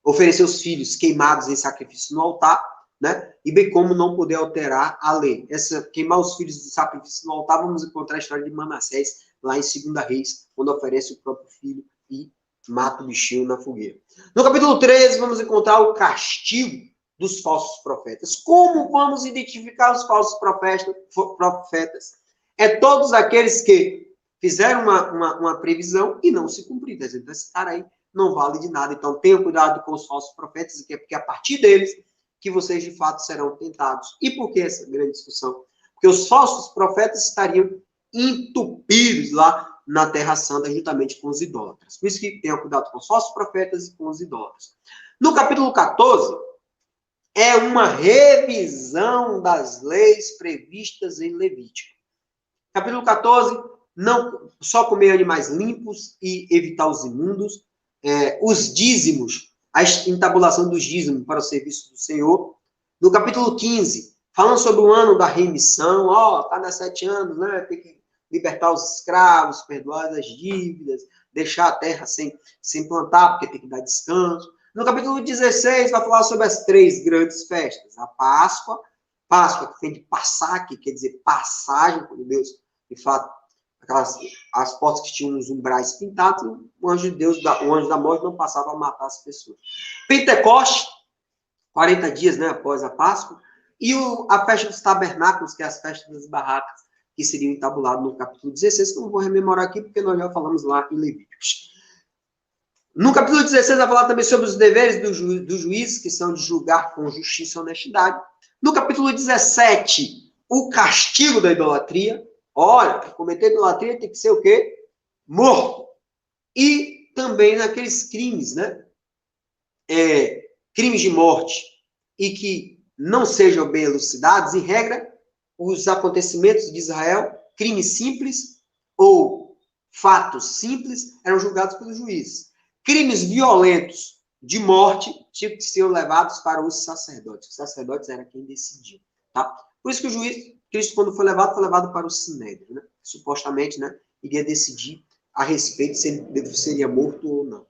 oferecer os filhos queimados em sacrifício no altar, né? E bem como não poder alterar a lei. Queimar os filhos de sacrifício no altar, vamos encontrar a história de Manassés, lá em 2 Reis, quando oferece o próprio filho e mata o bichinho na fogueira. No capítulo 13, vamos encontrar o castigo dos falsos profetas. Como vamos identificar os falsos profetas? É todos aqueles que fizeram uma previsão e não se cumpriram. Então, esse cara aí não vale de nada. Então, tenham cuidado com os falsos profetas, porque é a partir deles que vocês, de fato, serão tentados. E por que essa grande discussão? Porque os falsos profetas estariam entupidos lá na Terra Santa, juntamente com os idólatras. Por isso que tenham cuidado com os falsos profetas e com os idólatras. No capítulo 14, é uma revisão das leis previstas em Levítico. Capítulo 14, não só comer animais limpos e evitar os imundos, os dízimos, a entabulação dos dízimos para o serviço do Senhor. No capítulo 15, falando sobre o ano da remissão, cada 7 anos, né, tem que libertar os escravos, perdoar as dívidas, deixar a terra sem plantar, porque tem que dar descanso. No capítulo 16, vai falar sobre as 3 grandes festas. A Páscoa que vem de passar, que quer dizer passagem, quando Deus, de fato, as portas que tinham os umbrais pintados, o anjo de Deus, o anjo da morte não passava a matar as pessoas. Pentecoste, 40 dias, né, após a Páscoa, e a festa dos tabernáculos, que é as festas das barracas, que seriam entabuladas no capítulo 16, que eu não vou rememorar aqui, porque nós já falamos lá em Levíticos. No capítulo 16, vai falar também sobre os deveres do juiz, que são de julgar com justiça e honestidade. No capítulo 17, o castigo da idolatria. Olha, cometer idolatria tem que ser o quê? Morto. E também naqueles crimes, né? Crimes de morte, e que não sejam bem elucidados, em regra, os acontecimentos de Israel, crimes simples ou fatos simples, eram julgados pelos juízes. Crimes violentos de morte tinham que ser levados para os sacerdotes. Os sacerdotes eram quem decidiam, tá? Por isso que o juiz, Cristo, quando foi levado para o Sinédrio, né? Supostamente, né, iria decidir a respeito se ele seria morto ou não.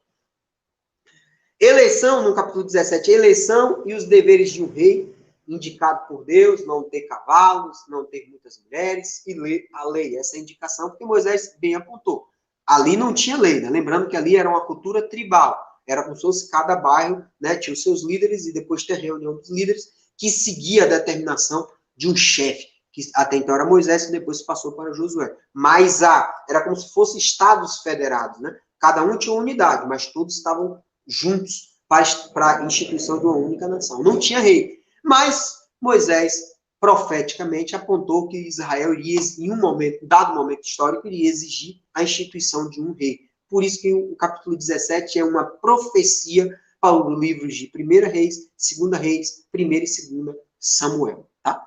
Eleição, no capítulo 17, eleição e os deveres de um rei, indicado por Deus, não ter cavalos, não ter muitas mulheres, e ler a lei. Essa é a indicação que Moisés bem apontou. Ali não tinha lei, né? Lembrando que ali era uma cultura tribal. Era como se fosse cada bairro, né, tinha os seus líderes, e depois tinha a reunião dos líderes, que seguia a determinação de um chefe, que até então era Moisés, que depois passou para Josué. Mas era como se fossem estados federados, né? Cada um tinha uma unidade, mas todos estavam juntos para a instituição de uma única nação. Não tinha rei. Mas Moisés, profeticamente apontou que Israel iria, em dado momento histórico, iria exigir a instituição de um rei. Por isso que o capítulo 17 é uma profecia para os livros de 1 Reis, 2 Reis, 1 e 2 Samuel. Tá?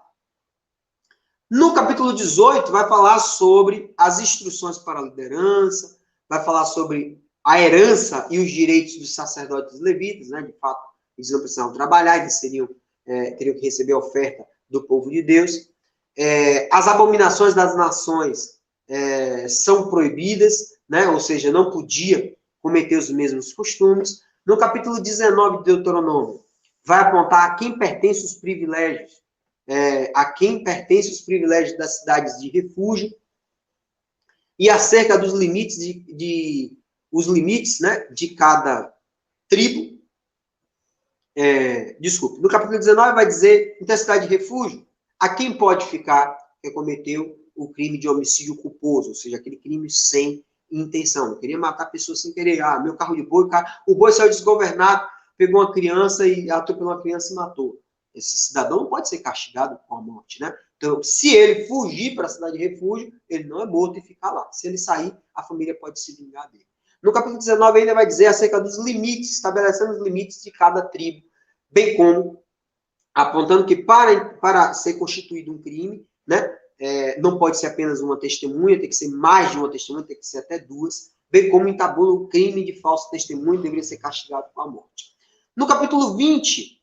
No capítulo 18, vai falar sobre as instruções para a liderança, vai falar sobre a herança e os direitos dos sacerdotes levitas, né? De fato, eles não precisavam trabalhar, eles teriam que receber a oferta do povo de Deus. As abominações das nações são proibidas, né? Ou seja, não podia cometer os mesmos costumes. No capítulo 19 de Deuteronômio, vai apontar a quem pertence os privilégios, a quem pertence os privilégios das cidades de refúgio, e acerca dos limites os limites, né, de cada tribo. Desculpe, no capítulo 19 vai dizer, em cidade de refúgio, a quem pode ficar que cometeu o crime de homicídio culposo, ou seja, aquele crime sem intenção. Eu queria matar pessoas sem querer. Meu carro de boi, o boi saiu desgovernado, pegou uma criança e atropelou uma criança e matou. Esse cidadão não pode ser castigado com a morte, né? Então, se ele fugir para a cidade de refúgio, ele não é morto e fica lá. Se ele sair, a família pode se vingar dele. No capítulo 19 ainda vai dizer acerca dos limites, estabelecendo os limites de cada tribo, bem como apontando que para ser constituído um crime, né, não pode ser apenas uma testemunha, tem que ser mais de uma testemunha, tem que ser até duas, bem como entabula o crime de falso testemunho, deveria ser castigado com a morte. No capítulo 20,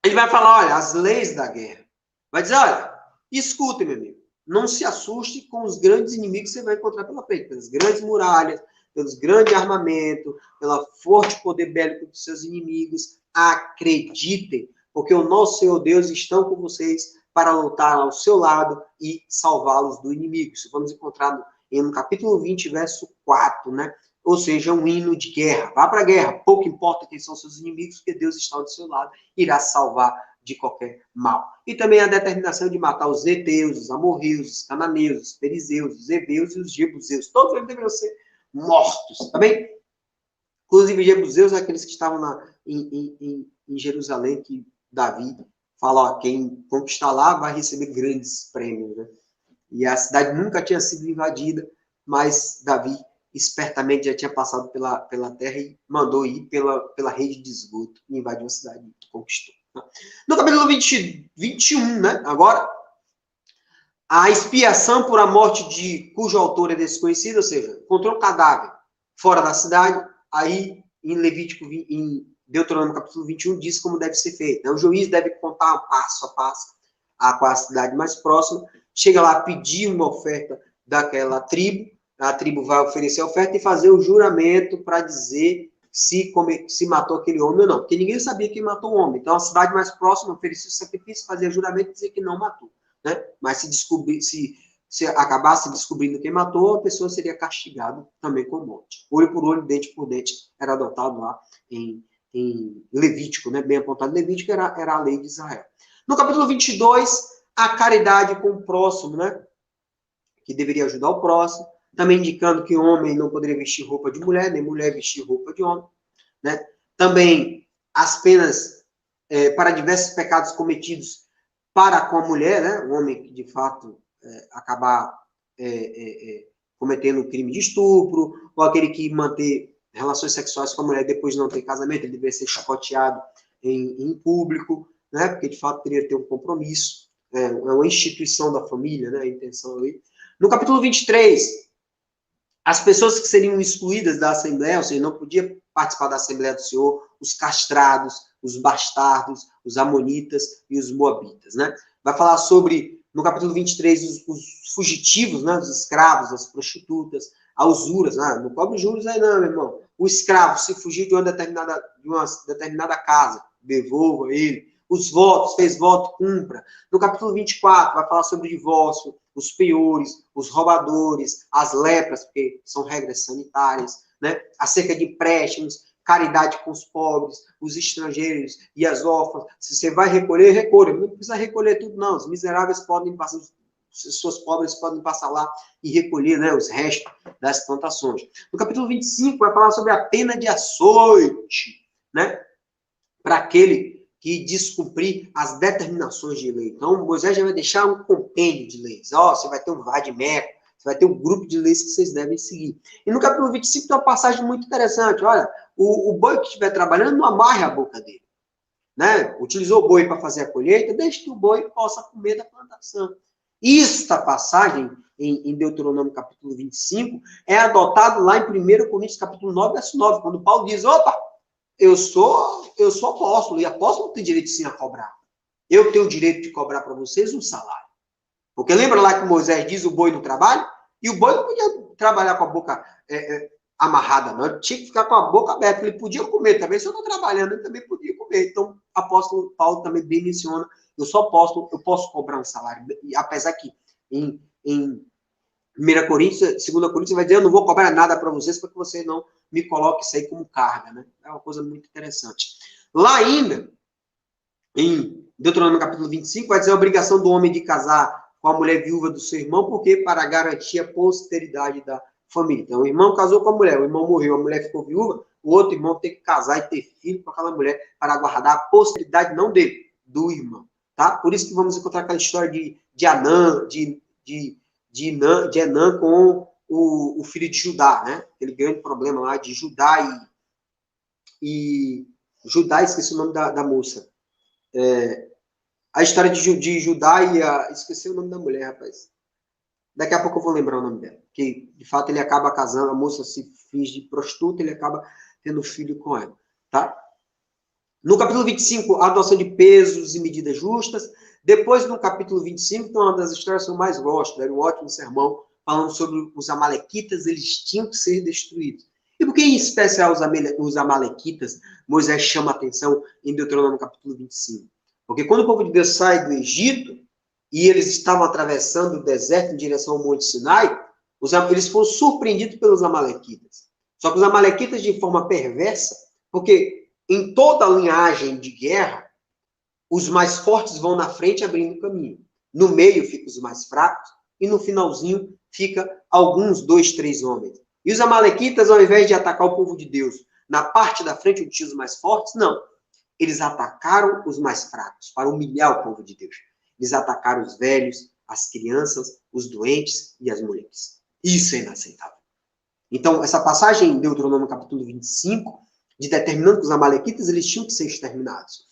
ele vai falar, olha, as leis da guerra. Vai dizer, olha, escutem, meu amigo, não se assuste com os grandes inimigos que você vai encontrar pela frente, pelas grandes muralhas, pelos grandes armamentos, pelo forte poder bélico dos seus inimigos. Acreditem, porque o nosso Senhor Deus está com vocês para lutar ao seu lado e salvá-los do inimigo. Isso vamos encontrar no capítulo 20, verso 4, né? Ou seja, um hino de guerra. Vá para a guerra, pouco importa quem são seus inimigos, porque Deus está do seu lado e irá salvar de qualquer mal. E também a determinação de matar os heteus, os amorreus, os cananeus, os perizeus, os heveus e os jebuseus. Todos eles deveriam ser mortos, tá bem? Inclusive, jebuseus, aqueles que estavam em Jerusalém, que Davi fala, quem conquistar lá vai receber grandes prêmios, né? E a cidade nunca tinha sido invadida, mas Davi espertamente já tinha passado pela terra e mandou ir pela rede de esgoto e invadiu a cidade e conquistou. No capítulo 21, né? Agora, a expiação por a morte cujo autor é desconhecido, ou seja, encontrou um cadáver fora da cidade, aí em Levítico, em Deuteronômio capítulo 21, diz como deve ser feito. O juiz deve contar passo a passo com a cidade mais próxima, chega lá, pedir uma oferta daquela tribo, a tribo vai oferecer a oferta e fazer o juramento para dizer se matou aquele homem ou não, porque ninguém sabia quem matou o homem. Então a cidade mais próxima oferecia o sacrifício, fazia juramento e dizia que não matou. Né? Mas se acabasse descobrindo quem matou, a pessoa seria castigada também com morte. Olho por olho, dente por dente, era adotado lá em Levítico, né? Bem apontado. Levítico era a lei de Israel. No capítulo 22, a caridade com o próximo, né? Que deveria ajudar o próximo. Também indicando que homem não poderia vestir roupa de mulher, nem mulher vestir roupa de homem. Né? Também as penas para diversos pecados cometidos para com a mulher, né? O homem que, de fato, acabar cometendo um crime de estupro, ou aquele que manter relações sexuais com a mulher depois de não ter casamento, ele deveria ser chicoteado em público, né? Porque, de fato, teria que ter um compromisso. É uma instituição da família, né? A intenção ali. No capítulo 23, as pessoas que seriam excluídas da Assembleia, ou seja, não podiam participar da Assembleia do Senhor, os castrados, os bastardos, os amonitas e os moabitas, né? Vai falar sobre, no capítulo 23, os fugitivos, né? Os escravos, as prostitutas, a usuras, não cobre juros aí não, meu irmão. O escravo, se fugir de uma determinada casa, devolva ele. Os votos, fez voto, cumpra. No capítulo 24, vai falar sobre o divórcio, os penhores, os roubadores, as lepras, porque são regras sanitárias, né? Acerca de empréstimos, caridade com os pobres, os estrangeiros e as órfãs. Se você vai recolher, recolha. Não precisa recolher tudo, não. Os miseráveis podem passar, as pessoas pobres podem passar lá e recolher, né, os restos das plantações. No capítulo 25, vai falar sobre a pena de açoite, né? Para aquele que descumprir as determinações de lei. Então, Moisés já vai deixar um compêndio de leis. Ó, você vai ter um vadimeco, você vai ter um grupo de leis que vocês devem seguir. E no capítulo 25 tem uma passagem muito interessante. Olha, o boi que estiver trabalhando, não amarre a boca dele. Né? Utilizou o boi para fazer a colheita, deixe que o boi possa comer da plantação. Esta passagem, em Deuteronômio capítulo 25, é adotada lá em 1 Coríntios capítulo 9, verso 9, quando Paulo diz, opa, eu sou apóstolo, e apóstolo tem direito sim a cobrar. Eu tenho o direito de cobrar para vocês um salário. Porque lembra lá que Moisés diz o boi no trabalho? E o boi não podia trabalhar com a boca amarrada, não. Ele tinha que ficar com a boca aberta. Ele podia comer também. Se eu estou trabalhando, ele também podia comer. Então, o apóstolo Paulo também bem menciona, eu sou apóstolo, eu posso cobrar um salário. E, apesar que em 1 Coríntios, 2 Coríntios, vai dizer, eu não vou cobrar nada para vocês, para que você não me coloque isso aí como carga, né? É uma coisa muito interessante. Lá ainda, em Deuteronômio capítulo 25, vai dizer a obrigação do homem de casar com a mulher viúva do seu irmão, porque para garantir a posteridade da família. Então, o irmão casou com a mulher, o irmão morreu, a mulher ficou viúva, o outro irmão tem que casar e ter filho com aquela mulher para guardar a posteridade, não dele, do irmão. Tá? Por isso que vamos encontrar aquela história de Anã, de Enã com o filho de Judá, né? Aquele grande problema lá de Judá e Judá, esqueci o nome da moça. A história de Judá e esqueci o nome da mulher, rapaz. Daqui a pouco eu vou lembrar o nome dela. Que, de fato, ele acaba casando, a moça se finge de prostituta, ele acaba tendo filho com ela, tá? No capítulo 25, a adoção de pesos e medidas justas. Depois, no capítulo 25, então, uma das histórias que eu mais gosto, era um ótimo sermão, falando sobre os amalequitas, eles tinham que ser destruídos. E por que, em especial, os amalequitas, Moisés chama a atenção em Deuteronômio capítulo 25? Porque quando o povo de Deus sai do Egito, e eles estavam atravessando o deserto em direção ao Monte Sinai, eles foram surpreendidos pelos amalequitas. Só que os amalequitas, de forma perversa, porque em toda a linhagem de guerra, os mais fortes vão na frente abrindo caminho. No meio ficam os mais fracos, e no finalzinho fica alguns 2, 3 homens. E os amalequitas, ao invés de atacar o povo de Deus na parte da frente onde tinha os mais fortes, não. Eles atacaram os mais fracos, para humilhar o povo de Deus. Eles atacaram os velhos, as crianças, os doentes e as mulheres. Isso é inaceitável. Então, essa passagem em Deuteronômio capítulo 25, de determinando que os amalequitas, eles tinham que ser exterminados.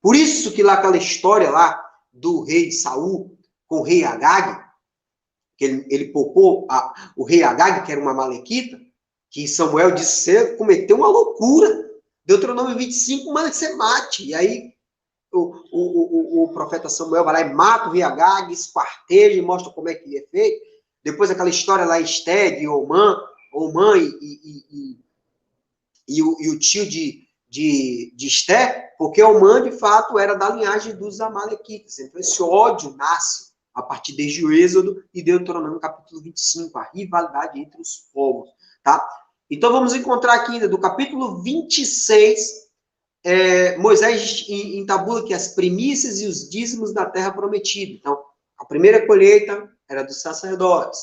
Por isso que lá aquela história lá do rei Saul com o rei Agag, que ele poupou o rei Agag, que era uma amalequita, que Samuel disse, você cometeu uma loucura. Deuteronômio 25 manda que você mate. E aí o profeta Samuel vai lá e mata o rei Agag, esquarteja e mostra como é que é feito. Depois aquela história lá, Esté, de Omã e o tio de Esté, porque Omã, de fato, era da linhagem dos amalequitas. Então, esse ódio nasce a partir desde o Êxodo e Deuteronômio capítulo 25, a rivalidade entre os povos, tá? Então, vamos encontrar aqui ainda do capítulo 26, Moisés entabula que as primícias e os dízimos da terra prometida. Então, a primeira colheita era dos sacerdotes,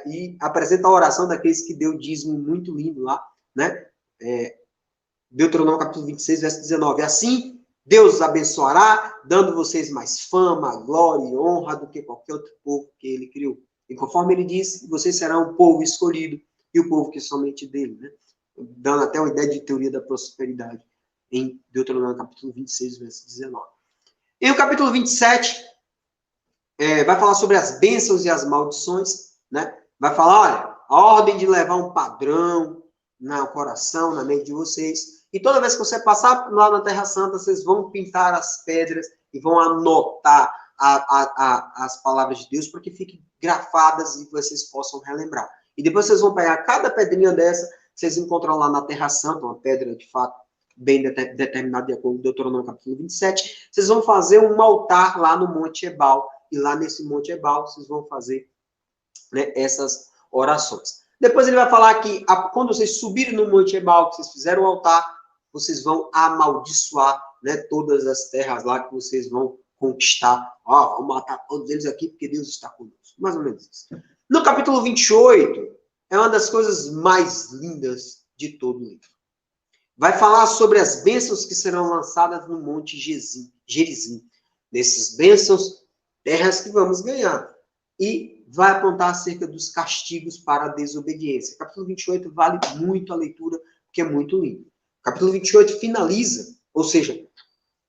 e apresenta a oração daqueles que deu dízimo muito lindo lá, né? Deuteronômio capítulo 26, verso 19. Assim, Deus os abençoará, dando vocês mais fama, glória e honra do que qualquer outro povo que ele criou. E conforme ele disse, vocês serão um povo escolhido e o povo que é somente dele, né? Dando até uma ideia de teoria da prosperidade em Deuteronômio capítulo 26, verso 19. E o capítulo 27 vai falar sobre as bênçãos e as maldições, né? Vai falar, olha, a ordem de levar um padrão no coração, na mente de vocês. E toda vez que você passar lá na Terra Santa, vocês vão pintar as pedras e vão anotar as palavras de Deus para que fiquem grafadas e vocês possam relembrar. E depois vocês vão pegar cada pedrinha dessa, vocês encontram lá na Terra Santa, uma pedra de fato bem determinada de acordo com Deuteronômio capítulo 27. Vocês vão fazer um altar lá no Monte Ebal. E lá nesse Monte Ebal, vocês vão fazer, né, essas orações. Depois ele vai falar que quando vocês subirem no Monte Ebal, que vocês fizeram o altar, vocês vão amaldiçoar, né, todas as terras lá que vocês vão conquistar. Vamos matar todos eles aqui porque Deus está conosco. Mais ou menos isso. No capítulo 28, é uma das coisas mais lindas de todo o livro. vai falar sobre as bênçãos que serão lançadas no Monte Gerizim. Nessas bênçãos, terras que vamos ganhar. E vai apontar acerca dos castigos para a desobediência. Capítulo 28 vale muito a leitura, porque é muito lindo. Capítulo 28 finaliza, ou seja,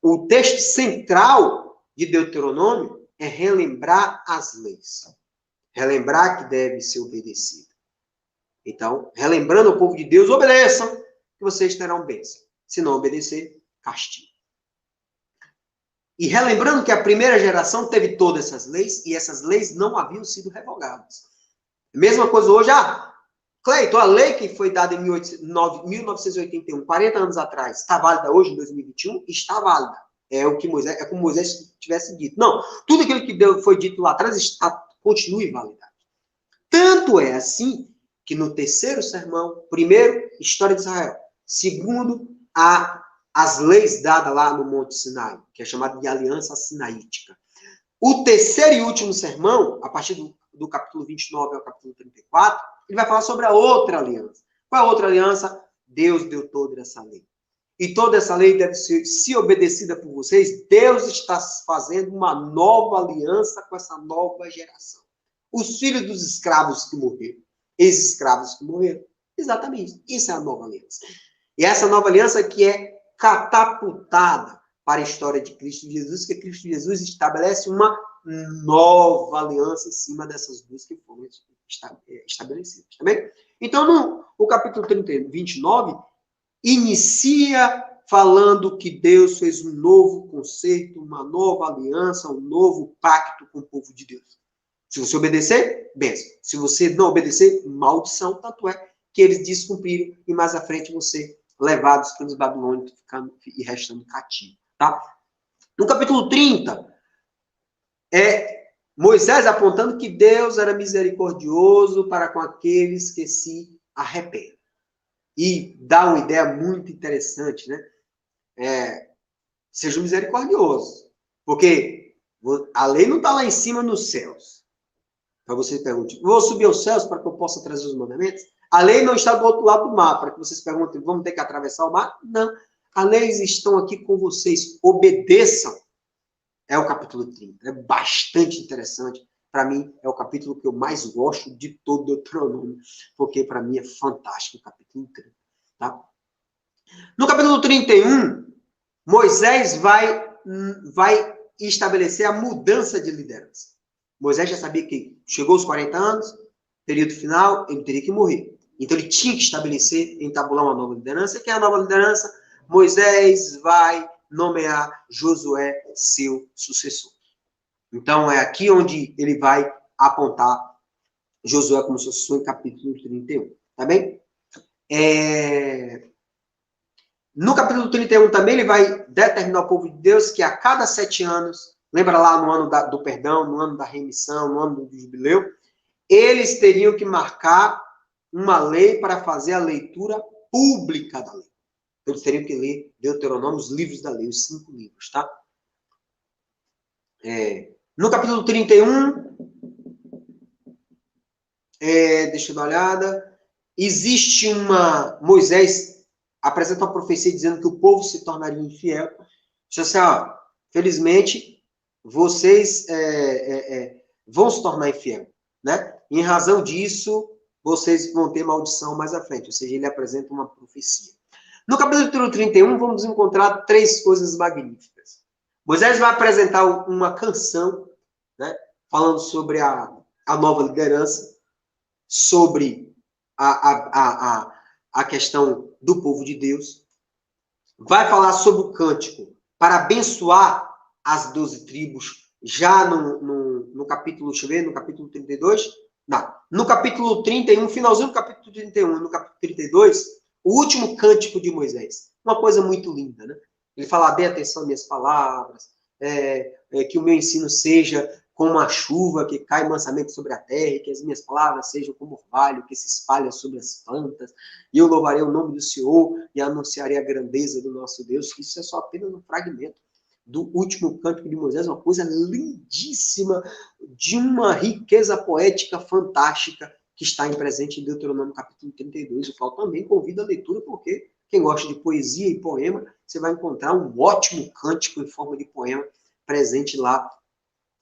o texto central de Deuteronômio é relembrar as leis. Relembrar que deve ser obedecido. Então, relembrando ao povo de Deus, obedeçam, que vocês terão bênção. Se não obedecer, castigo. E relembrando que a primeira geração teve todas essas leis, e essas leis não haviam sido revogadas. Mesma coisa hoje, Cleiton, a lei que foi dada em 1981, 40 anos atrás, está válida hoje, em 2021? Está válida. É o que Moisés, como Moisés tivesse dito. Não, tudo aquilo que foi dito lá atrás continua em validade. Tanto é assim que no terceiro sermão, primeiro, história de Israel. Segundo, as leis dadas lá no Monte Sinai, que é chamado de Aliança Sinaítica. O terceiro e último sermão, a partir do capítulo 29 ao capítulo 34, ele vai falar sobre a outra aliança. Qual é a outra aliança? Deus deu toda essa lei. E toda essa lei deve ser, se obedecida por vocês, Deus está fazendo uma nova aliança com essa nova geração. Os filhos dos escravos que morreram, ex-escravos que morreram. Exatamente. Isso é a nova aliança. E essa nova aliança que é catapultada para a história de Cristo Jesus, que Cristo Jesus estabelece uma nova aliança em cima dessas duas que foram estabelecidas. Tá bem? Então, no capítulo 29, inicia falando que Deus fez um novo conceito, uma nova aliança, um novo pacto com o povo de Deus. Se você obedecer, bênção. Se você não obedecer, maldição. Tanto é que eles descumpriram e mais à frente você levados pelos babilônios e restando cativo. Tá? No capítulo 30, Moisés apontando que Deus era misericordioso para com aqueles que se arrependem. E dá uma ideia muito interessante, né? Seja misericordioso. Porque a lei não está lá em cima nos céus. Para você perguntar, vou subir aos céus para que eu possa trazer os mandamentos? A lei não está do outro lado do mar, para que vocês perguntem, vamos ter que atravessar o mar? Não. As leis estão aqui com vocês. Obedeçam. É o capítulo 30. É bastante interessante. Para mim, é o capítulo que eu mais gosto de todo o Deuteronômio, porque para mim é fantástico o capítulo 30. Tá? No capítulo 31, Moisés vai estabelecer a mudança de liderança. Moisés já sabia que chegou aos 40 anos, período final, ele teria que morrer. Então ele tinha que estabelecer, entabular uma nova liderança. Que é a nova liderança? Moisés vai nomear Josué seu sucessor. Então é aqui onde ele vai apontar Josué como sucessor em capítulo 31. Tá bem? No capítulo 31 também ele vai determinar ao povo de Deus que a cada 7 anos, lembra lá no ano do perdão, no ano da remissão, no ano do jubileu, eles teriam que marcar uma lei para fazer a leitura pública da lei. Eles teriam que ler Deuteronômio, os livros da lei, os 5 livros, tá? No capítulo 31, deixa eu dar uma olhada, existe Moisés apresenta uma profecia dizendo que o povo se tornaria infiel. Diz assim, felizmente, vocês vão se tornar infiel, né? Em razão disso, vocês vão ter maldição mais à frente. Ou seja, ele apresenta uma profecia. No capítulo 31, vamos encontrar 3 coisas magníficas. Moisés vai apresentar uma canção, né? Falando sobre a nova liderança, sobre a questão do povo de Deus. Vai falar sobre o cântico para abençoar as 12 tribos, já no capítulo, deixa eu ver, no capítulo 32? Não. No capítulo 31, finalzinho do capítulo 31, no capítulo 32, o último cântico de Moisés. Uma coisa muito linda, né? Ele fala, dê atenção às minhas palavras, que o meu ensino seja como a chuva que cai mansamente sobre a terra, e que as minhas palavras sejam como orvalho que se espalha sobre as plantas, e eu louvarei o nome do Senhor e anunciarei a grandeza do nosso Deus. Isso é só apenas um fragmento do último cântico de Moisés, uma coisa lindíssima, de uma riqueza poética fantástica, que está presente em Deuteronômio capítulo 32, o qual também convida a leitura, porque Quem gosta de poesia e poema, você vai encontrar um ótimo cântico em forma de poema presente lá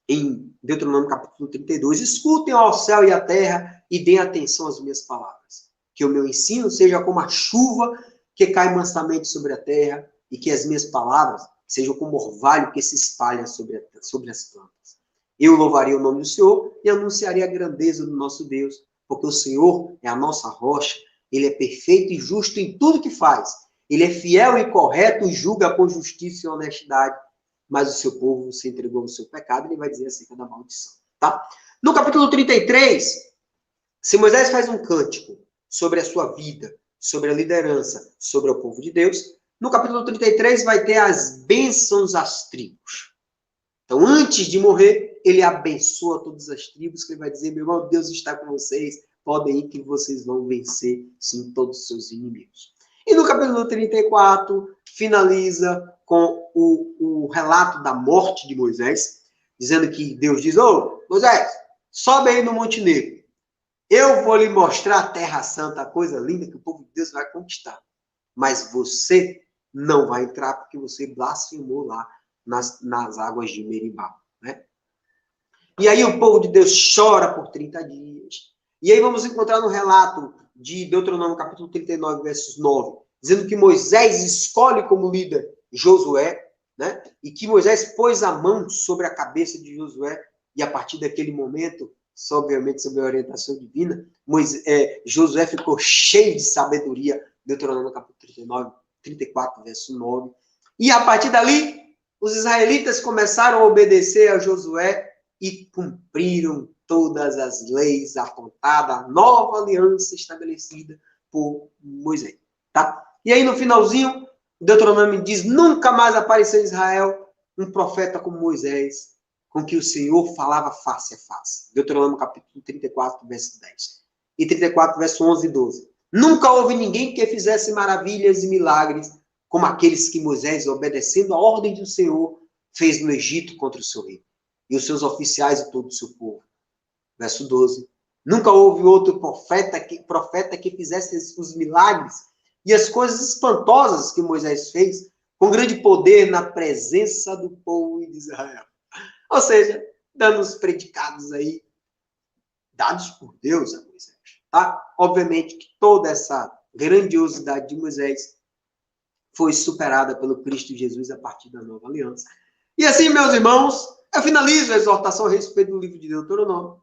em Deuteronômio capítulo 32. Escutem ao céu e à terra e deem atenção às minhas palavras. Que o meu ensino seja como a chuva que cai mansamente sobre a terra e que as minhas palavras sejam como orvalho que se espalha sobre as plantas. Eu louvarei o nome do Senhor e anunciarei a grandeza do nosso Deus, porque o Senhor é a nossa rocha, ele é perfeito e justo em tudo que faz. Ele é fiel e correto e julga com justiça e honestidade. Mas o seu povo se entregou ao seu pecado, ele vai dizer acerca da maldição. Tá? No capítulo 33, se Moisés faz um cântico sobre a sua vida, sobre a liderança, sobre o povo de Deus, no capítulo 33 vai ter as bênçãos às tribos. Então, antes de morrer, ele abençoa todas as tribos, que ele vai dizer, meu irmão, Deus está com vocês, podem ir que vocês vão vencer, sim, todos os seus inimigos. E no capítulo 34, finaliza com o relato da morte de Moisés, dizendo que Deus diz, ô, Moisés, sobe aí no Monte Negro. Eu vou lhe mostrar a Terra Santa, a coisa linda que o povo de Deus vai conquistar. Mas você não vai entrar porque você blasfemou lá nas águas de Meribá. Né? E aí o povo de Deus chora por 30 dias. E aí vamos encontrar no relato de Deuteronômio capítulo 39, versos 9, dizendo que Moisés escolhe como líder Josué, né? E que Moisés pôs a mão sobre a cabeça de Josué, e a partir daquele momento, obviamente sob a orientação divina, Josué ficou cheio de sabedoria, Deuteronômio capítulo 34, verso 9. E a partir dali, os israelitas começaram a obedecer a Josué e cumpriram todas as leis apontadas, a nova aliança estabelecida por Moisés. Tá? E aí, no finalzinho, Deuteronômio diz, nunca mais apareceu em Israel um profeta como Moisés, com que o Senhor falava face a face. Deuteronômio capítulo 34, verso 10. E 34, verso 11 e 12. Nunca houve ninguém que fizesse maravilhas e milagres como aqueles que Moisés, obedecendo a ordem do Senhor, fez no Egito contra o seu rei e os seus oficiais e todo o seu povo. Verso 12. Nunca houve outro profeta que fizesse os milagres e as coisas espantosas que Moisés fez com grande poder na presença do povo de Israel. Ou seja, dando os predicados aí, dados por Deus a Moisés. Tá? Obviamente que toda essa grandiosidade de Moisés foi superada pelo Cristo Jesus a partir da nova aliança. E assim, meus irmãos, eu finalizo a exortação a respeito do livro de Deuteronômio,